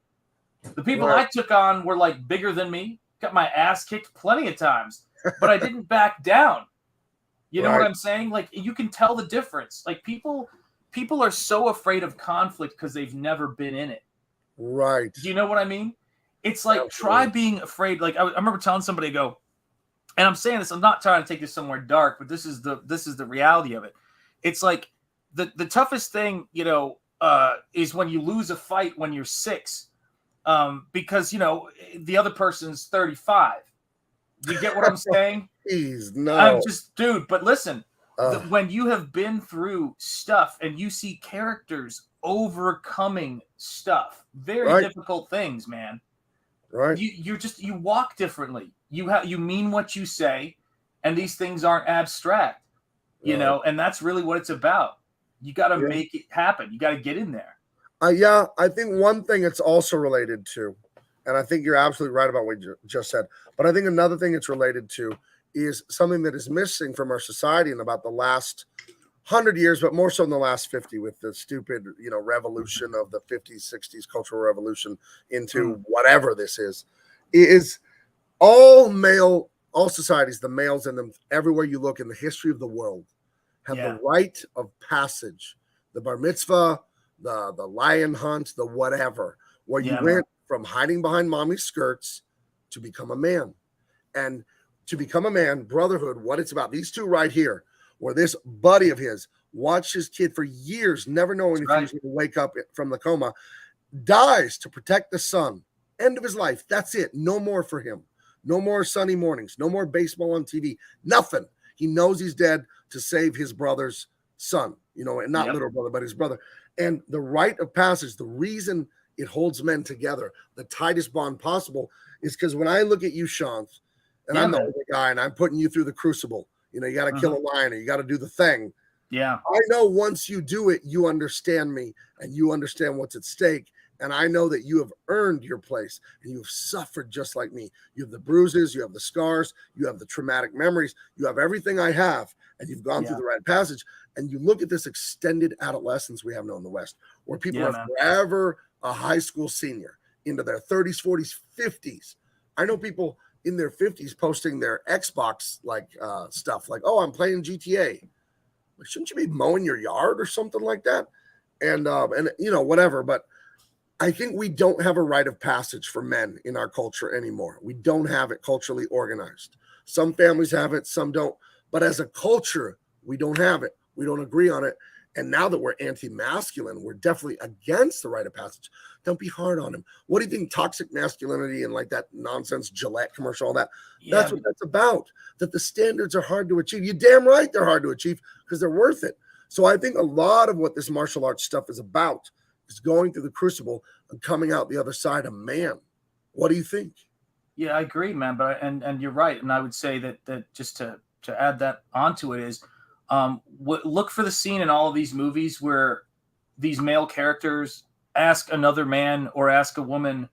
The people I took on were like bigger than me, got my ass kicked plenty of times, but I didn't back down. You know what I'm saying? Like, you can tell the difference. Like, people are so afraid of conflict because they've never been in it. Right. Do you know what I mean? It's like, try being afraid. Like, I remember telling somebody, and I'm saying this, I'm not trying to take this somewhere dark, but this is the reality of it. It's like the toughest thing, you know, is when you lose a fight when you're 6, because, you know, the other person's 35. Do you get what I'm saying? Please, no. I'm just, dude, but listen, Ugh. when you have been through stuff and you see characters overcoming stuff, very Right. difficult things, man. Right. You walk differently. You mean what you say, and these things aren't abstract, you Right. know, and that's really what it's about. You got to Yeah. make it happen. You got to get in there. Yeah, I think one thing it's also related to, and I think you're absolutely right about what you just said, but I think another thing it's related to is something that is missing from our society in about the last 100 years, but more so in the last 50 with the stupid, revolution of the 50s, 60s cultural revolution into whatever this is all societies, the males in them, everywhere you look in the history of the world, have the rite of passage, the bar mitzvah, the lion hunt, the whatever, where you went from hiding behind mommy's skirts to become a man. And to become a man, brotherhood, what it's about, these two right here, where this buddy of his watched his kid for years, never knowing if he was going to wake up from the coma, dies to protect the son. End of his life. That's it. No more for him. No more sunny mornings. No more baseball on TV. Nothing. He knows he's dead to save his brother's son, and not little brother, but his brother. And the rite of passage, the reason it holds men together, the tightest bond possible, is because when I look at you, Sean, and I'm the older guy and I'm putting you through the crucible, you got to kill a lion or you got to do the thing. Yeah. I know once you do it, you understand me and you understand what's at stake. And I know that you have earned your place and you have suffered just like me. You have the bruises, you have the scars, you have the traumatic memories, you have everything I have, and you've gone through the rite of passage. And you look at this extended adolescence we have now in the West, where people are forever a high school senior into their 30s, 40s, 50s. I know people in their 50s posting their Xbox stuff like, oh, I'm playing GTA. Like, shouldn't you be mowing your yard or something like that? And whatever. But I think we don't have a rite of passage for men in our culture anymore. We don't have it culturally organized. Some families have it, some don't. But as a culture, we don't have it. We don't agree on it. And now that we're anti-masculine, we're definitely against the rite of passage. Don't be hard on him. What do you think toxic masculinity and like that nonsense Gillette commercial, all that? That's what that's about, that the standards are hard to achieve. You're damn right they're hard to achieve because they're worth it. So I think a lot of what this martial arts stuff is about is going through the crucible and coming out the other side a man. What do you think? Yeah, I agree, man. But and you're right. And I would say that just to add that onto it is, look for the scene in all of these movies where these male characters ask another man or ask a woman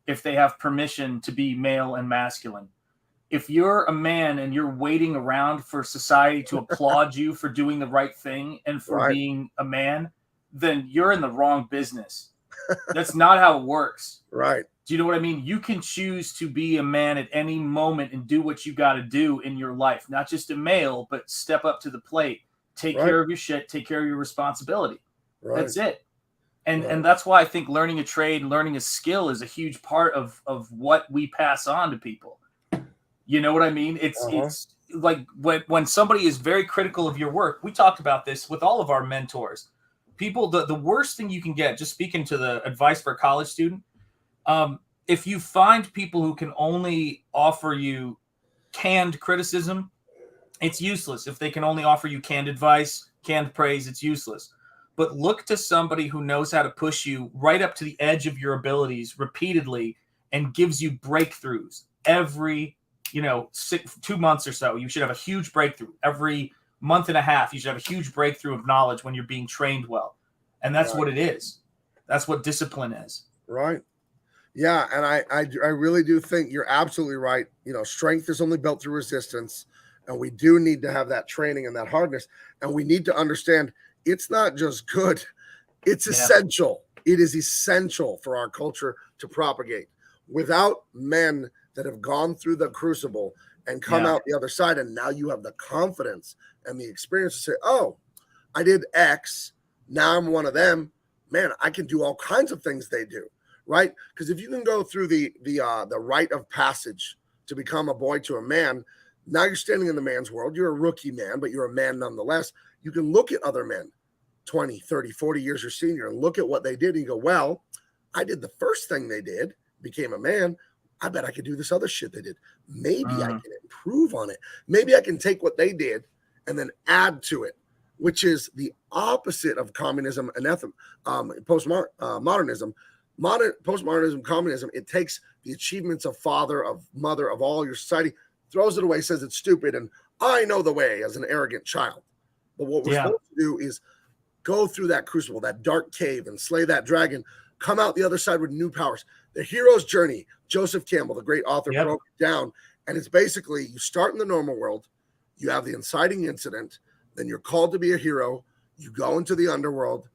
if they have permission to be male and masculine. If you're a man and you're waiting around for society to applaud you for doing the right thing and for being a man, then you're in the wrong business. That's not how it works. Right. Do you know what I mean? You can choose to be a man at any moment and do what you got to do in your life. Not just a male, but step up to the plate. Take care of your shit. Take care of your responsibility. Right. That's it. And that's why I think learning a trade, learning a skill is a huge part of what we pass on to people. You know what I mean? It's like when somebody is very critical of your work. We talked about this with all of our mentors. People, the worst thing you can get, just speaking to the advice for a college student, if you find people who can only offer you canned criticism, it's useless. If they can only offer you canned advice, canned praise, it's useless. But look to somebody who knows how to push you right up to the edge of your abilities repeatedly and gives you breakthroughs every 2 months or so. You should have a huge breakthrough. Every month and a half, you should have a huge breakthrough of knowledge when you're being trained well. And that's what it is. That's what discipline is. Right. Yeah. And I really do think you're absolutely right. Strength is only built through resistance. And we do need to have that training and that hardness. And we need to understand it's not just good. It's essential. It is essential for our culture to propagate. Without men that have gone through the crucible and come out the other side, and now you have the confidence and the experience to say, oh, I did X, now I'm one of them. Man, I can do all kinds of things they do, right? Because if you can go through the rite of passage to become a boy to a man, now you're standing in the man's world. You're a rookie man, but you're a man nonetheless. You can look at other men, 20, 30, 40 years your senior, and look at what they did, and you go, well, I did the first thing they did, became a man. I bet I could do this other shit they did. Maybe I can improve on it. Maybe I can take what they did and then add to it, which is the opposite of communism and postmodernism. Postmodernism, communism, it takes the achievements of father, of mother, of all your society, throws it away, says it's stupid, and I know the way as an arrogant child. But what we're supposed to do is go through that crucible, that dark cave, and slay that dragon, come out the other side with new powers. The hero's journey, Joseph Campbell, the great author, broke it down. And it's basically you start in the normal world, you have the inciting incident, then you're called to be a hero, you go into the underworld,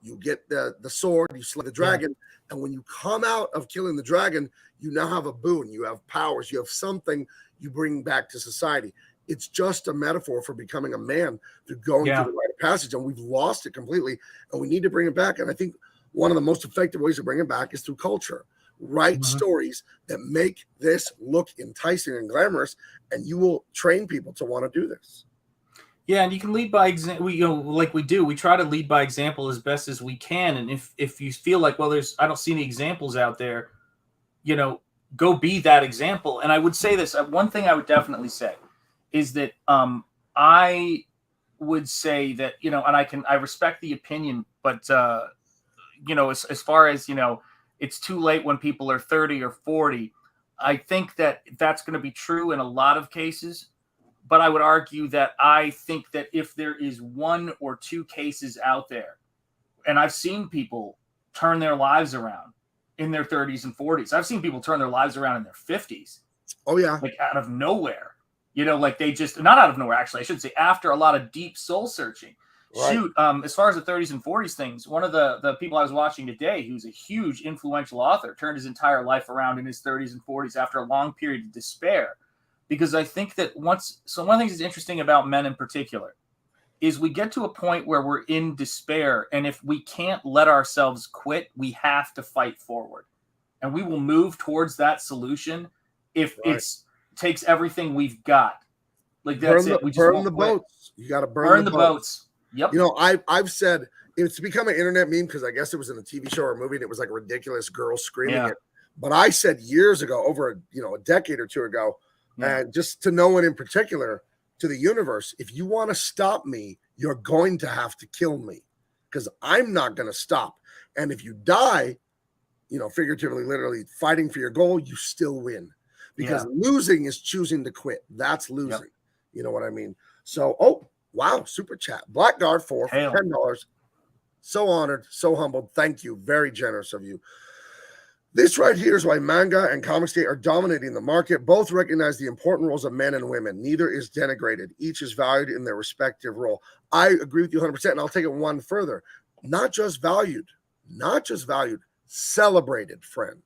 you get the sword, you slay the dragon, and when you come out of killing the dragon, you now have a boon, you have powers, you have something you bring back to society. It's just a metaphor for becoming a man through going through the rite of passage, and we've lost it completely, and we need to bring it back. And I think one of the most effective ways to bring it back is through culture. Write stories that make this look enticing and glamorous, and you will train people to want to do this. Yeah, and you can lead by example. Like we do, we try to lead by example as best as we can. And if you feel like, well, I don't see any examples out there, go be that example. And I would say this: one thing I would definitely say is that I would say that and I respect the opinion, but as far as it's too late when people are 30 or 40. I think that that's going to be true in a lot of cases. But I would argue that I think that if there is one or two cases out there, and I've seen people turn their lives around in their 30s and 40s. I've seen people turn their lives around in their 50s. Oh, yeah. Like out of nowhere. Like they just, not out of nowhere, actually, I should say, after a lot of deep soul searching. Right. Shoot, as far as the 30s and 40s things, one of the people I was watching today, who's a huge influential author, turned his entire life around in his 30s and 40s after a long period of despair. Because I think that one of the things that's interesting about men in particular is we get to a point where we're in despair. And if we can't let ourselves quit, we have to fight forward. And we will move towards that solution if it takes everything we've got. Like that's it. We just burn the boats. You got to burn the boats. Yep. I've said it's become an internet meme because I guess it was in a TV show or a movie and it was like a ridiculous girl screaming it. But I said years ago, over a decade or two ago, and just to no one in particular, to the universe, if you want to stop me, you're going to have to kill me because I'm not going to stop. And if you die, figuratively, literally fighting for your goal, you still win because losing is choosing to quit. That's losing. Yep. You know what I mean? So, wow, super chat. Blackguard for $10. So honored, so humbled. Thank you. Very generous of you. This right here is why manga and comics are dominating the market. Both recognize the important roles of men and women. Neither is denigrated. Each is valued in their respective role. I agree with you 100%, and I'll take it one further. Not just valued, celebrated, friend.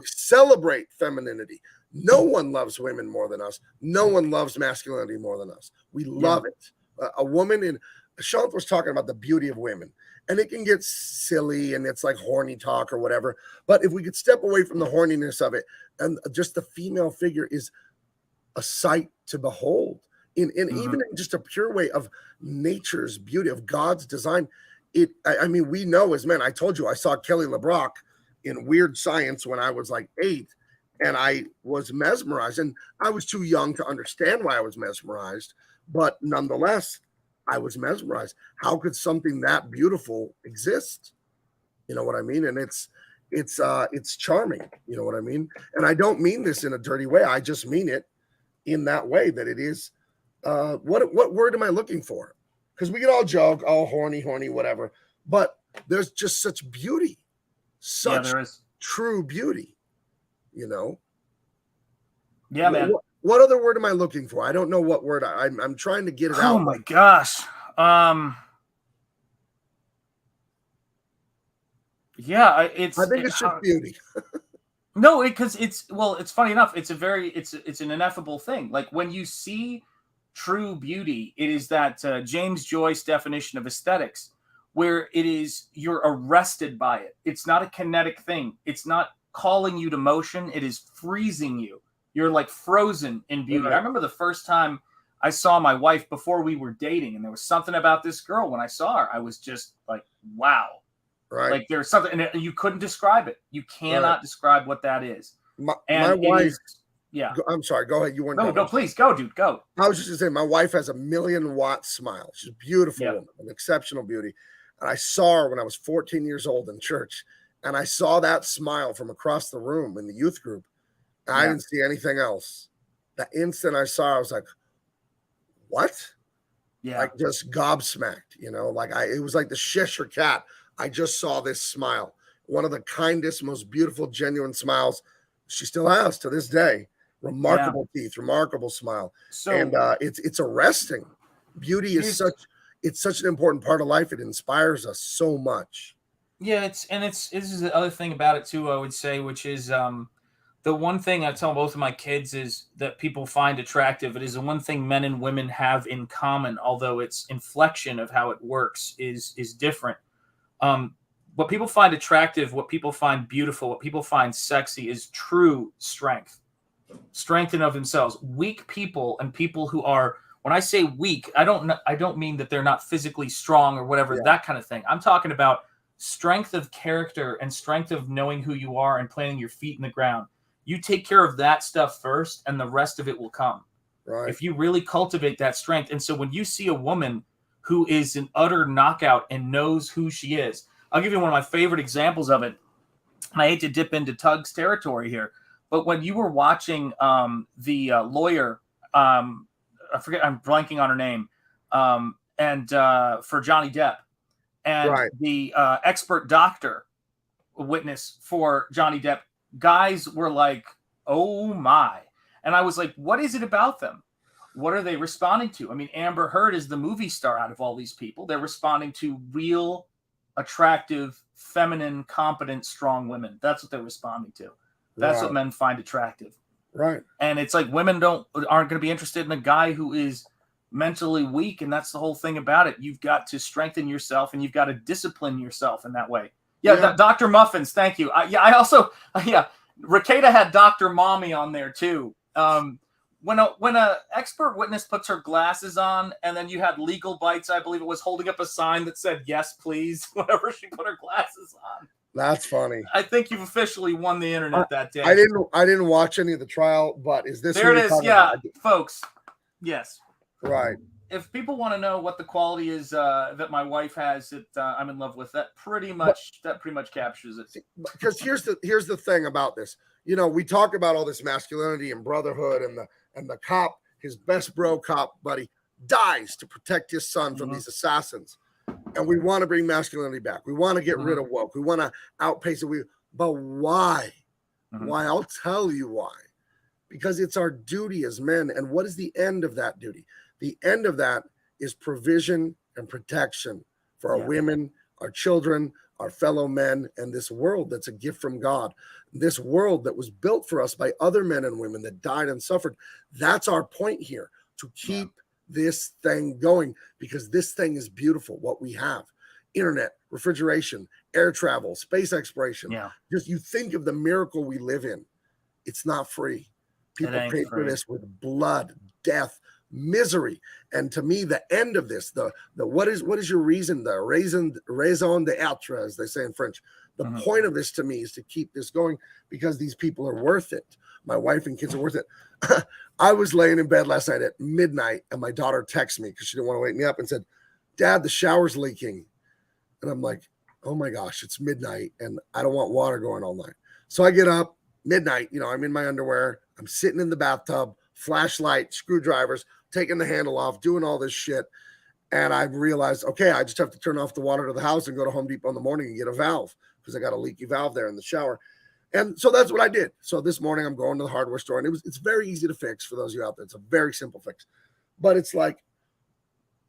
Celebrate femininity. No one loves women more than us. No one loves masculinity more than us. We love it. A woman in Sean was talking about the beauty of women, and it can get silly and it's like horny talk or whatever. But if we could step away from the horniness of it, and just the female figure is a sight to behold in even in just a pure way of nature's beauty, of God's design. I mean, we know as men, I told you, I saw Kelly LeBrock in Weird Science when I was like 8, and I was mesmerized, and I was too young to understand why I was mesmerized. But nonetheless, I was mesmerized. How could something that beautiful exist? You know what I mean? And it's charming. You know what I mean? And I don't mean this in a dirty way. I just mean it in that way that it is. What word am I looking for? Because we can all joke, oh, horny, whatever. But there's just such beauty, such true beauty. You know? Yeah, man. What other word am I looking for? I don't know what word I'm trying to get it out. Oh my gosh. Yeah, I think it's just beauty. No, because it's funny enough. It's an ineffable thing. Like when you see true beauty, it is that James Joyce definition of aesthetics, where it is you're arrested by it. It's not a kinetic thing. It's not calling you to motion. It is freezing you. You're like frozen in beauty. Right. I remember the first time I saw my wife before we were dating, and there was something about this girl when I saw her. I was just like, wow. Right. Like there's something, and you couldn't describe it. You cannot describe what that is. My wife. Yeah. I'm sorry. Go ahead. You weren't. No, please go, dude. Go. I was just gonna say, my wife has a 1,000,000-watt smile. She's a beautiful Yeah. woman, an exceptional beauty. And I saw her when I was 14 years old in church, and I saw that smile from across the room in the youth group. And I didn't see anything else. The instant I saw her, I was like, "What?" Yeah. Like just gobsmacked, like it was like the Cheshire cat. I just saw this smile. One of the kindest, most beautiful, genuine smiles she still has to this day. Remarkable teeth, remarkable smile. So, and it's arresting. Beauty is such an important part of life. It inspires us so much. Yeah, this is the other thing about it too, I would say, which is the one thing I tell both of my kids is that people find attractive. It is the one thing men and women have in common, although its inflection of how it works is different. What people find attractive, what people find beautiful, what people find sexy is true strength in of themselves. Weak people and people who are, when I say weak, I don't mean that they're not physically strong or whatever, that kind of thing. I'm talking about strength of character and strength of knowing who you are and planting your feet in the ground. You take care of that stuff first and the rest of it will come. Right. If you really cultivate that strength. And so when you see a woman who is an utter knockout and knows who she is, I'll give you one of my favorite examples of it. And I hate to dip into Tug's territory here, but when you were watching the lawyer, I forget, I'm blanking on her name, and for Johnny Depp, and the expert doctor witness for Johnny Depp, guys were like, oh my. And I was like, what is it about them? What are they responding to? I mean, Amber Heard is the movie star out of all these people. They're responding to real, attractive, feminine, competent, strong women. That's what they're responding to. That's what men find attractive. Right. And it's like women aren't going to be interested in a guy who is mentally weak. And that's the whole thing about it. You've got to strengthen yourself and you've got to discipline yourself in that way. Yeah. Dr. Muffins. Thank you. I also, Rakeda had Dr. Mommy on there too. When a expert witness puts her glasses on, and then you had Legal Bites, I believe it was, holding up a sign that said "Yes, please" whenever she put her glasses on. That's funny. I think you've officially won the internet that day. I didn't watch any of the trial, but is this there? It is, folks. Yes, right. If people want to know what the quality is that my wife has, that I'm in love with, that pretty much captures it. Because here's the thing about this. We talk about all this masculinity and brotherhood, and the cop, his best bro cop buddy, dies to protect his son from these assassins. And we want to bring masculinity back. We want to get rid of woke. We want to outpace it. But why? Why? I'll tell you why. Because it's our duty as men. And what is the end of that duty? The end of that is provision and protection for our women, our children, our fellow men, and this world that's a gift from God. This world that was built for us by other men and women that died and suffered. That's our point here, to keep this thing going, because this thing is beautiful, what we have. Internet, refrigeration, air travel, space exploration. Just you think of the miracle we live in. It's not free. People pay for this with blood, death, misery. And to me, the end of this, the what is your reason, the raison d'etre, as they say in French. The point of this to me is to keep this going, because these people are worth it. My wife and kids are worth it. I was laying in bed last night at midnight, and my daughter texted me because she didn't want to wake me up and said, "Dad, the shower's leaking." And I'm like, oh my gosh, it's midnight and I don't want water going all night. So I get up midnight, I'm in my underwear. I'm sitting in the bathtub, flashlight, screwdrivers, taking the handle off, doing all this shit. And I realized, okay, I just have to turn off the water to the house and go to Home Depot in the morning and get a valve, because I got a leaky valve there in the shower. And so that's what I did. So this morning I'm going to the hardware store, and it's very easy to fix for those of you out there. It's a very simple fix, but it's like,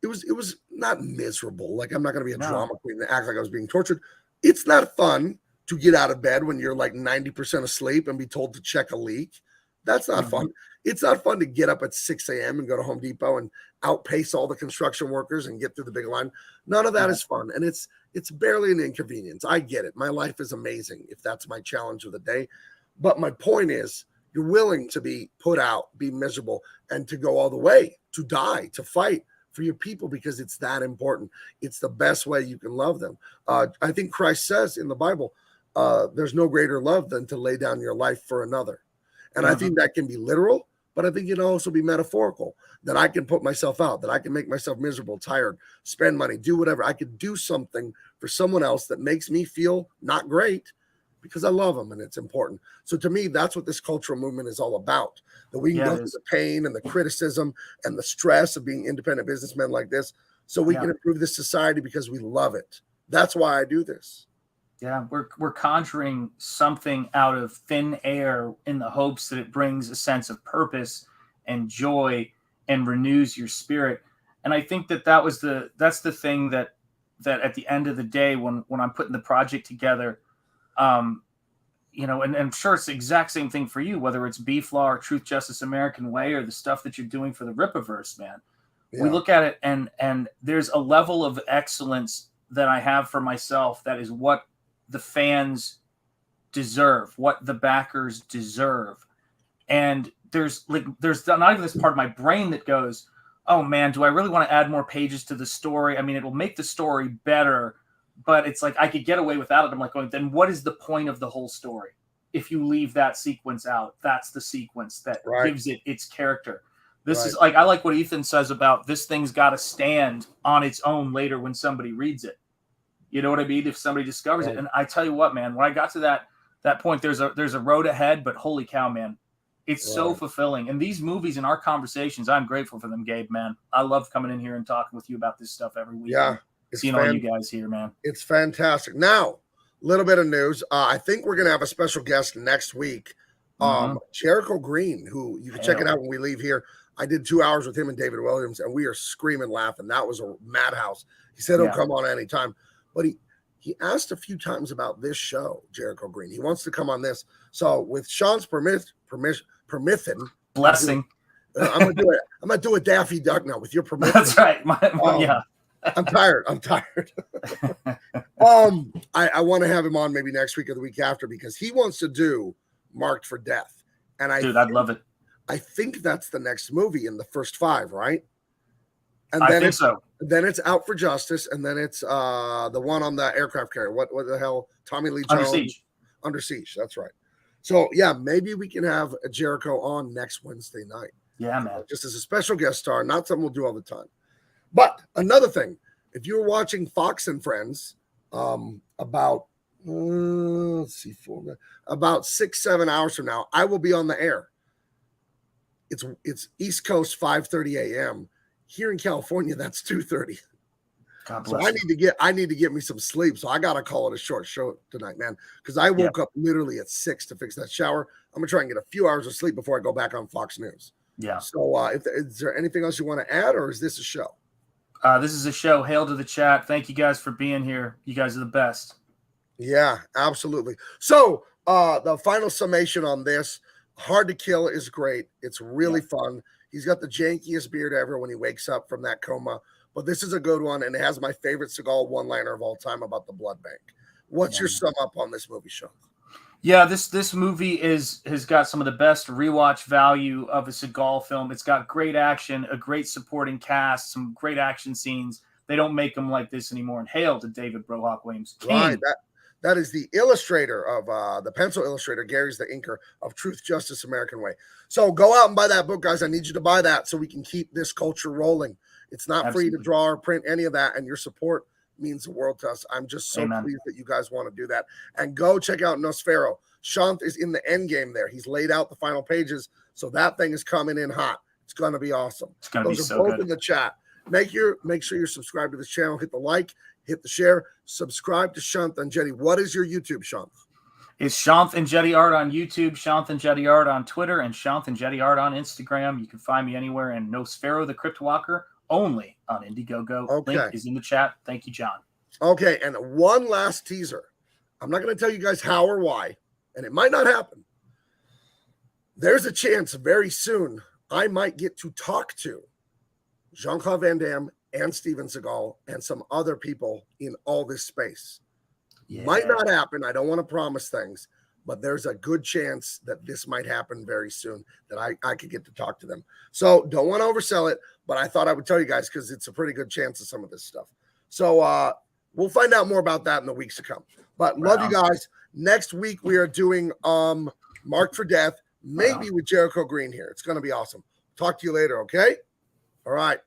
it was not miserable. Like, I'm not going to be a drama queen and act like I was being tortured. It's not fun to get out of bed when you're like 90% asleep and be told to check a leak. That's not fun. It's not fun to get up at 6 a.m. and go to Home Depot and outpace all the construction workers and get through the big line. None of that is fun. And it's barely an inconvenience. I get it. My life is amazing if that's my challenge of the day. But my point is, you're willing to be put out, be miserable, and to go all the way, to die, to fight for your people, because it's that important. It's the best way you can love them. I think Christ says in the Bible, there's no greater love than to lay down your life for another. And I think that can be literal, but I think it can also be metaphorical, that I can put myself out, that I can make myself miserable, tired, spend money, do whatever. I could do something for someone else that makes me feel not great because I love them and it's important. So to me, that's what this cultural movement is all about, that we can go through the pain and the criticism and the stress of being independent businessmen like this so we can improve this society because we love it. That's why I do this. Yeah, we're conjuring something out of thin air in the hopes that it brings a sense of purpose and joy and renews your spirit. And I think that's the thing that at the end of the day, when I'm putting the project together, and I'm sure it's the exact same thing for you, whether it's BFLAW or Truth, Justice, American Way, or the stuff that you're doing for the Rippaverse, man. Yeah. We look at it and there's a level of excellence that I have for myself that is what the fans deserve, what the backers deserve. And there's not even this part of my brain that goes, oh man, do I really want to add more pages to the story? I mean, it'll make the story better, but it's like I could get away without it. I'm like going, then what is the point of the whole story? If you leave that sequence out, that's the sequence that gives it its character. This is like, I like what Ethan says about this thing's got to stand on its own later when somebody reads it. You know what I mean? If somebody discovers it. And I tell you what, man, when I got to that point, there's a road ahead, but holy cow, man, it's so fulfilling. And these movies and our conversations, I'm grateful for them, Gabe, man. I love coming in here and talking with you about this stuff every week. Yeah. Seeing all you guys here, man. It's fantastic. Now, a little bit of news. I think we're going to have a special guest next week. Jericho Green, who you can check it out when we leave here. I did 2 hours with him and David Williams, and we are screaming, laughing. That was a madhouse. He said he'll come on anytime. But he asked a few times about this show, Jericho Green. He wants to come on this. So with Sean's permission, blessing, I'm gonna do a Daffy Duck now with your permission. That's right. I'm tired. I want to have him on maybe next week or the week after because he wants to do Marked for Death. And I'd love it. I think that's the next movie in the first 5, right? And I think so. Then it's Out for Justice, and then it's the one on the aircraft carrier. What the hell? Tommy Lee Jones. Under Siege. That's right. So yeah, maybe we can have Jericho on next Wednesday night. Yeah, man. Just as a special guest star, not something we'll do all the time. But another thing, if you were watching Fox and Friends, about 6-7 hours from now, I will be on the air. It's East Coast 5:30 a.m. Here in California, that's 2:30. So I need to get me some sleep. So I gotta call it a short show tonight, man. Because I woke up literally at 6 to fix that shower. I'm gonna try and get a few hours of sleep before I go back on Fox News. Yeah. So is there anything else you want to add, or is this a show? This is a show. Hail to the chat. Thank you guys for being here. You guys are the best. Yeah, absolutely. So the final summation on this: Hard to Kill is great. It's really fun. He's got the jankiest beard ever when he wakes up from that coma. But this is a good one, and it has my favorite Seagal one-liner of all time about the blood bank. What's your sum up on this movie, Sean? Yeah, this movie has got some of the best rewatch value of a Seagal film. It's got great action, a great supporting cast, some great action scenes. They don't make them like this anymore. And hail to David Brohawk Williams. Right, that is the illustrator of the pencil illustrator. Gary's the inker of Truth, Justice, American Way. So go out and buy that book, guys. I need you to buy that so we can keep this culture rolling. It's not free to draw or print any of that, and your support means the world to us. I'm just so pleased that you guys want to do that. And go check out Nosfero. Shanth is in the end game there. He's laid out the final pages, so that thing is coming in hot. It's going to be awesome. It's going to be so both good. In the chat. Make sure you're subscribed to this channel. Hit the like, hit the share, subscribe to Shanth and Jetty. What is your YouTube, Shanth? It's Shanth and Jetty Art on YouTube, Shanth and Jetty Art on Twitter, and Shanth and Jetty Art on Instagram. You can find me anywhere. And Nosfero the Crypt Walker only on Indiegogo. Okay. Link is in the chat. Thank you, John. Okay, and one last teaser. I'm not going to tell you guys how or why, and it might not happen. There's a chance very soon I might get to talk to Jean-Claude Van Damme and Steven Seagal and some other people in all this space. Yeah. Might not happen. I don't want to promise things, but there's a good chance that this might happen very soon, that I could get to talk to them. So don't want to oversell it, but I thought I would tell you guys because it's a pretty good chance of some of this stuff. So We'll find out more about that in the weeks to come. But love you guys. Next week we are doing Marked for Death, maybe with Jericho Green here. It's going to be awesome. Talk to you later, okay? All right.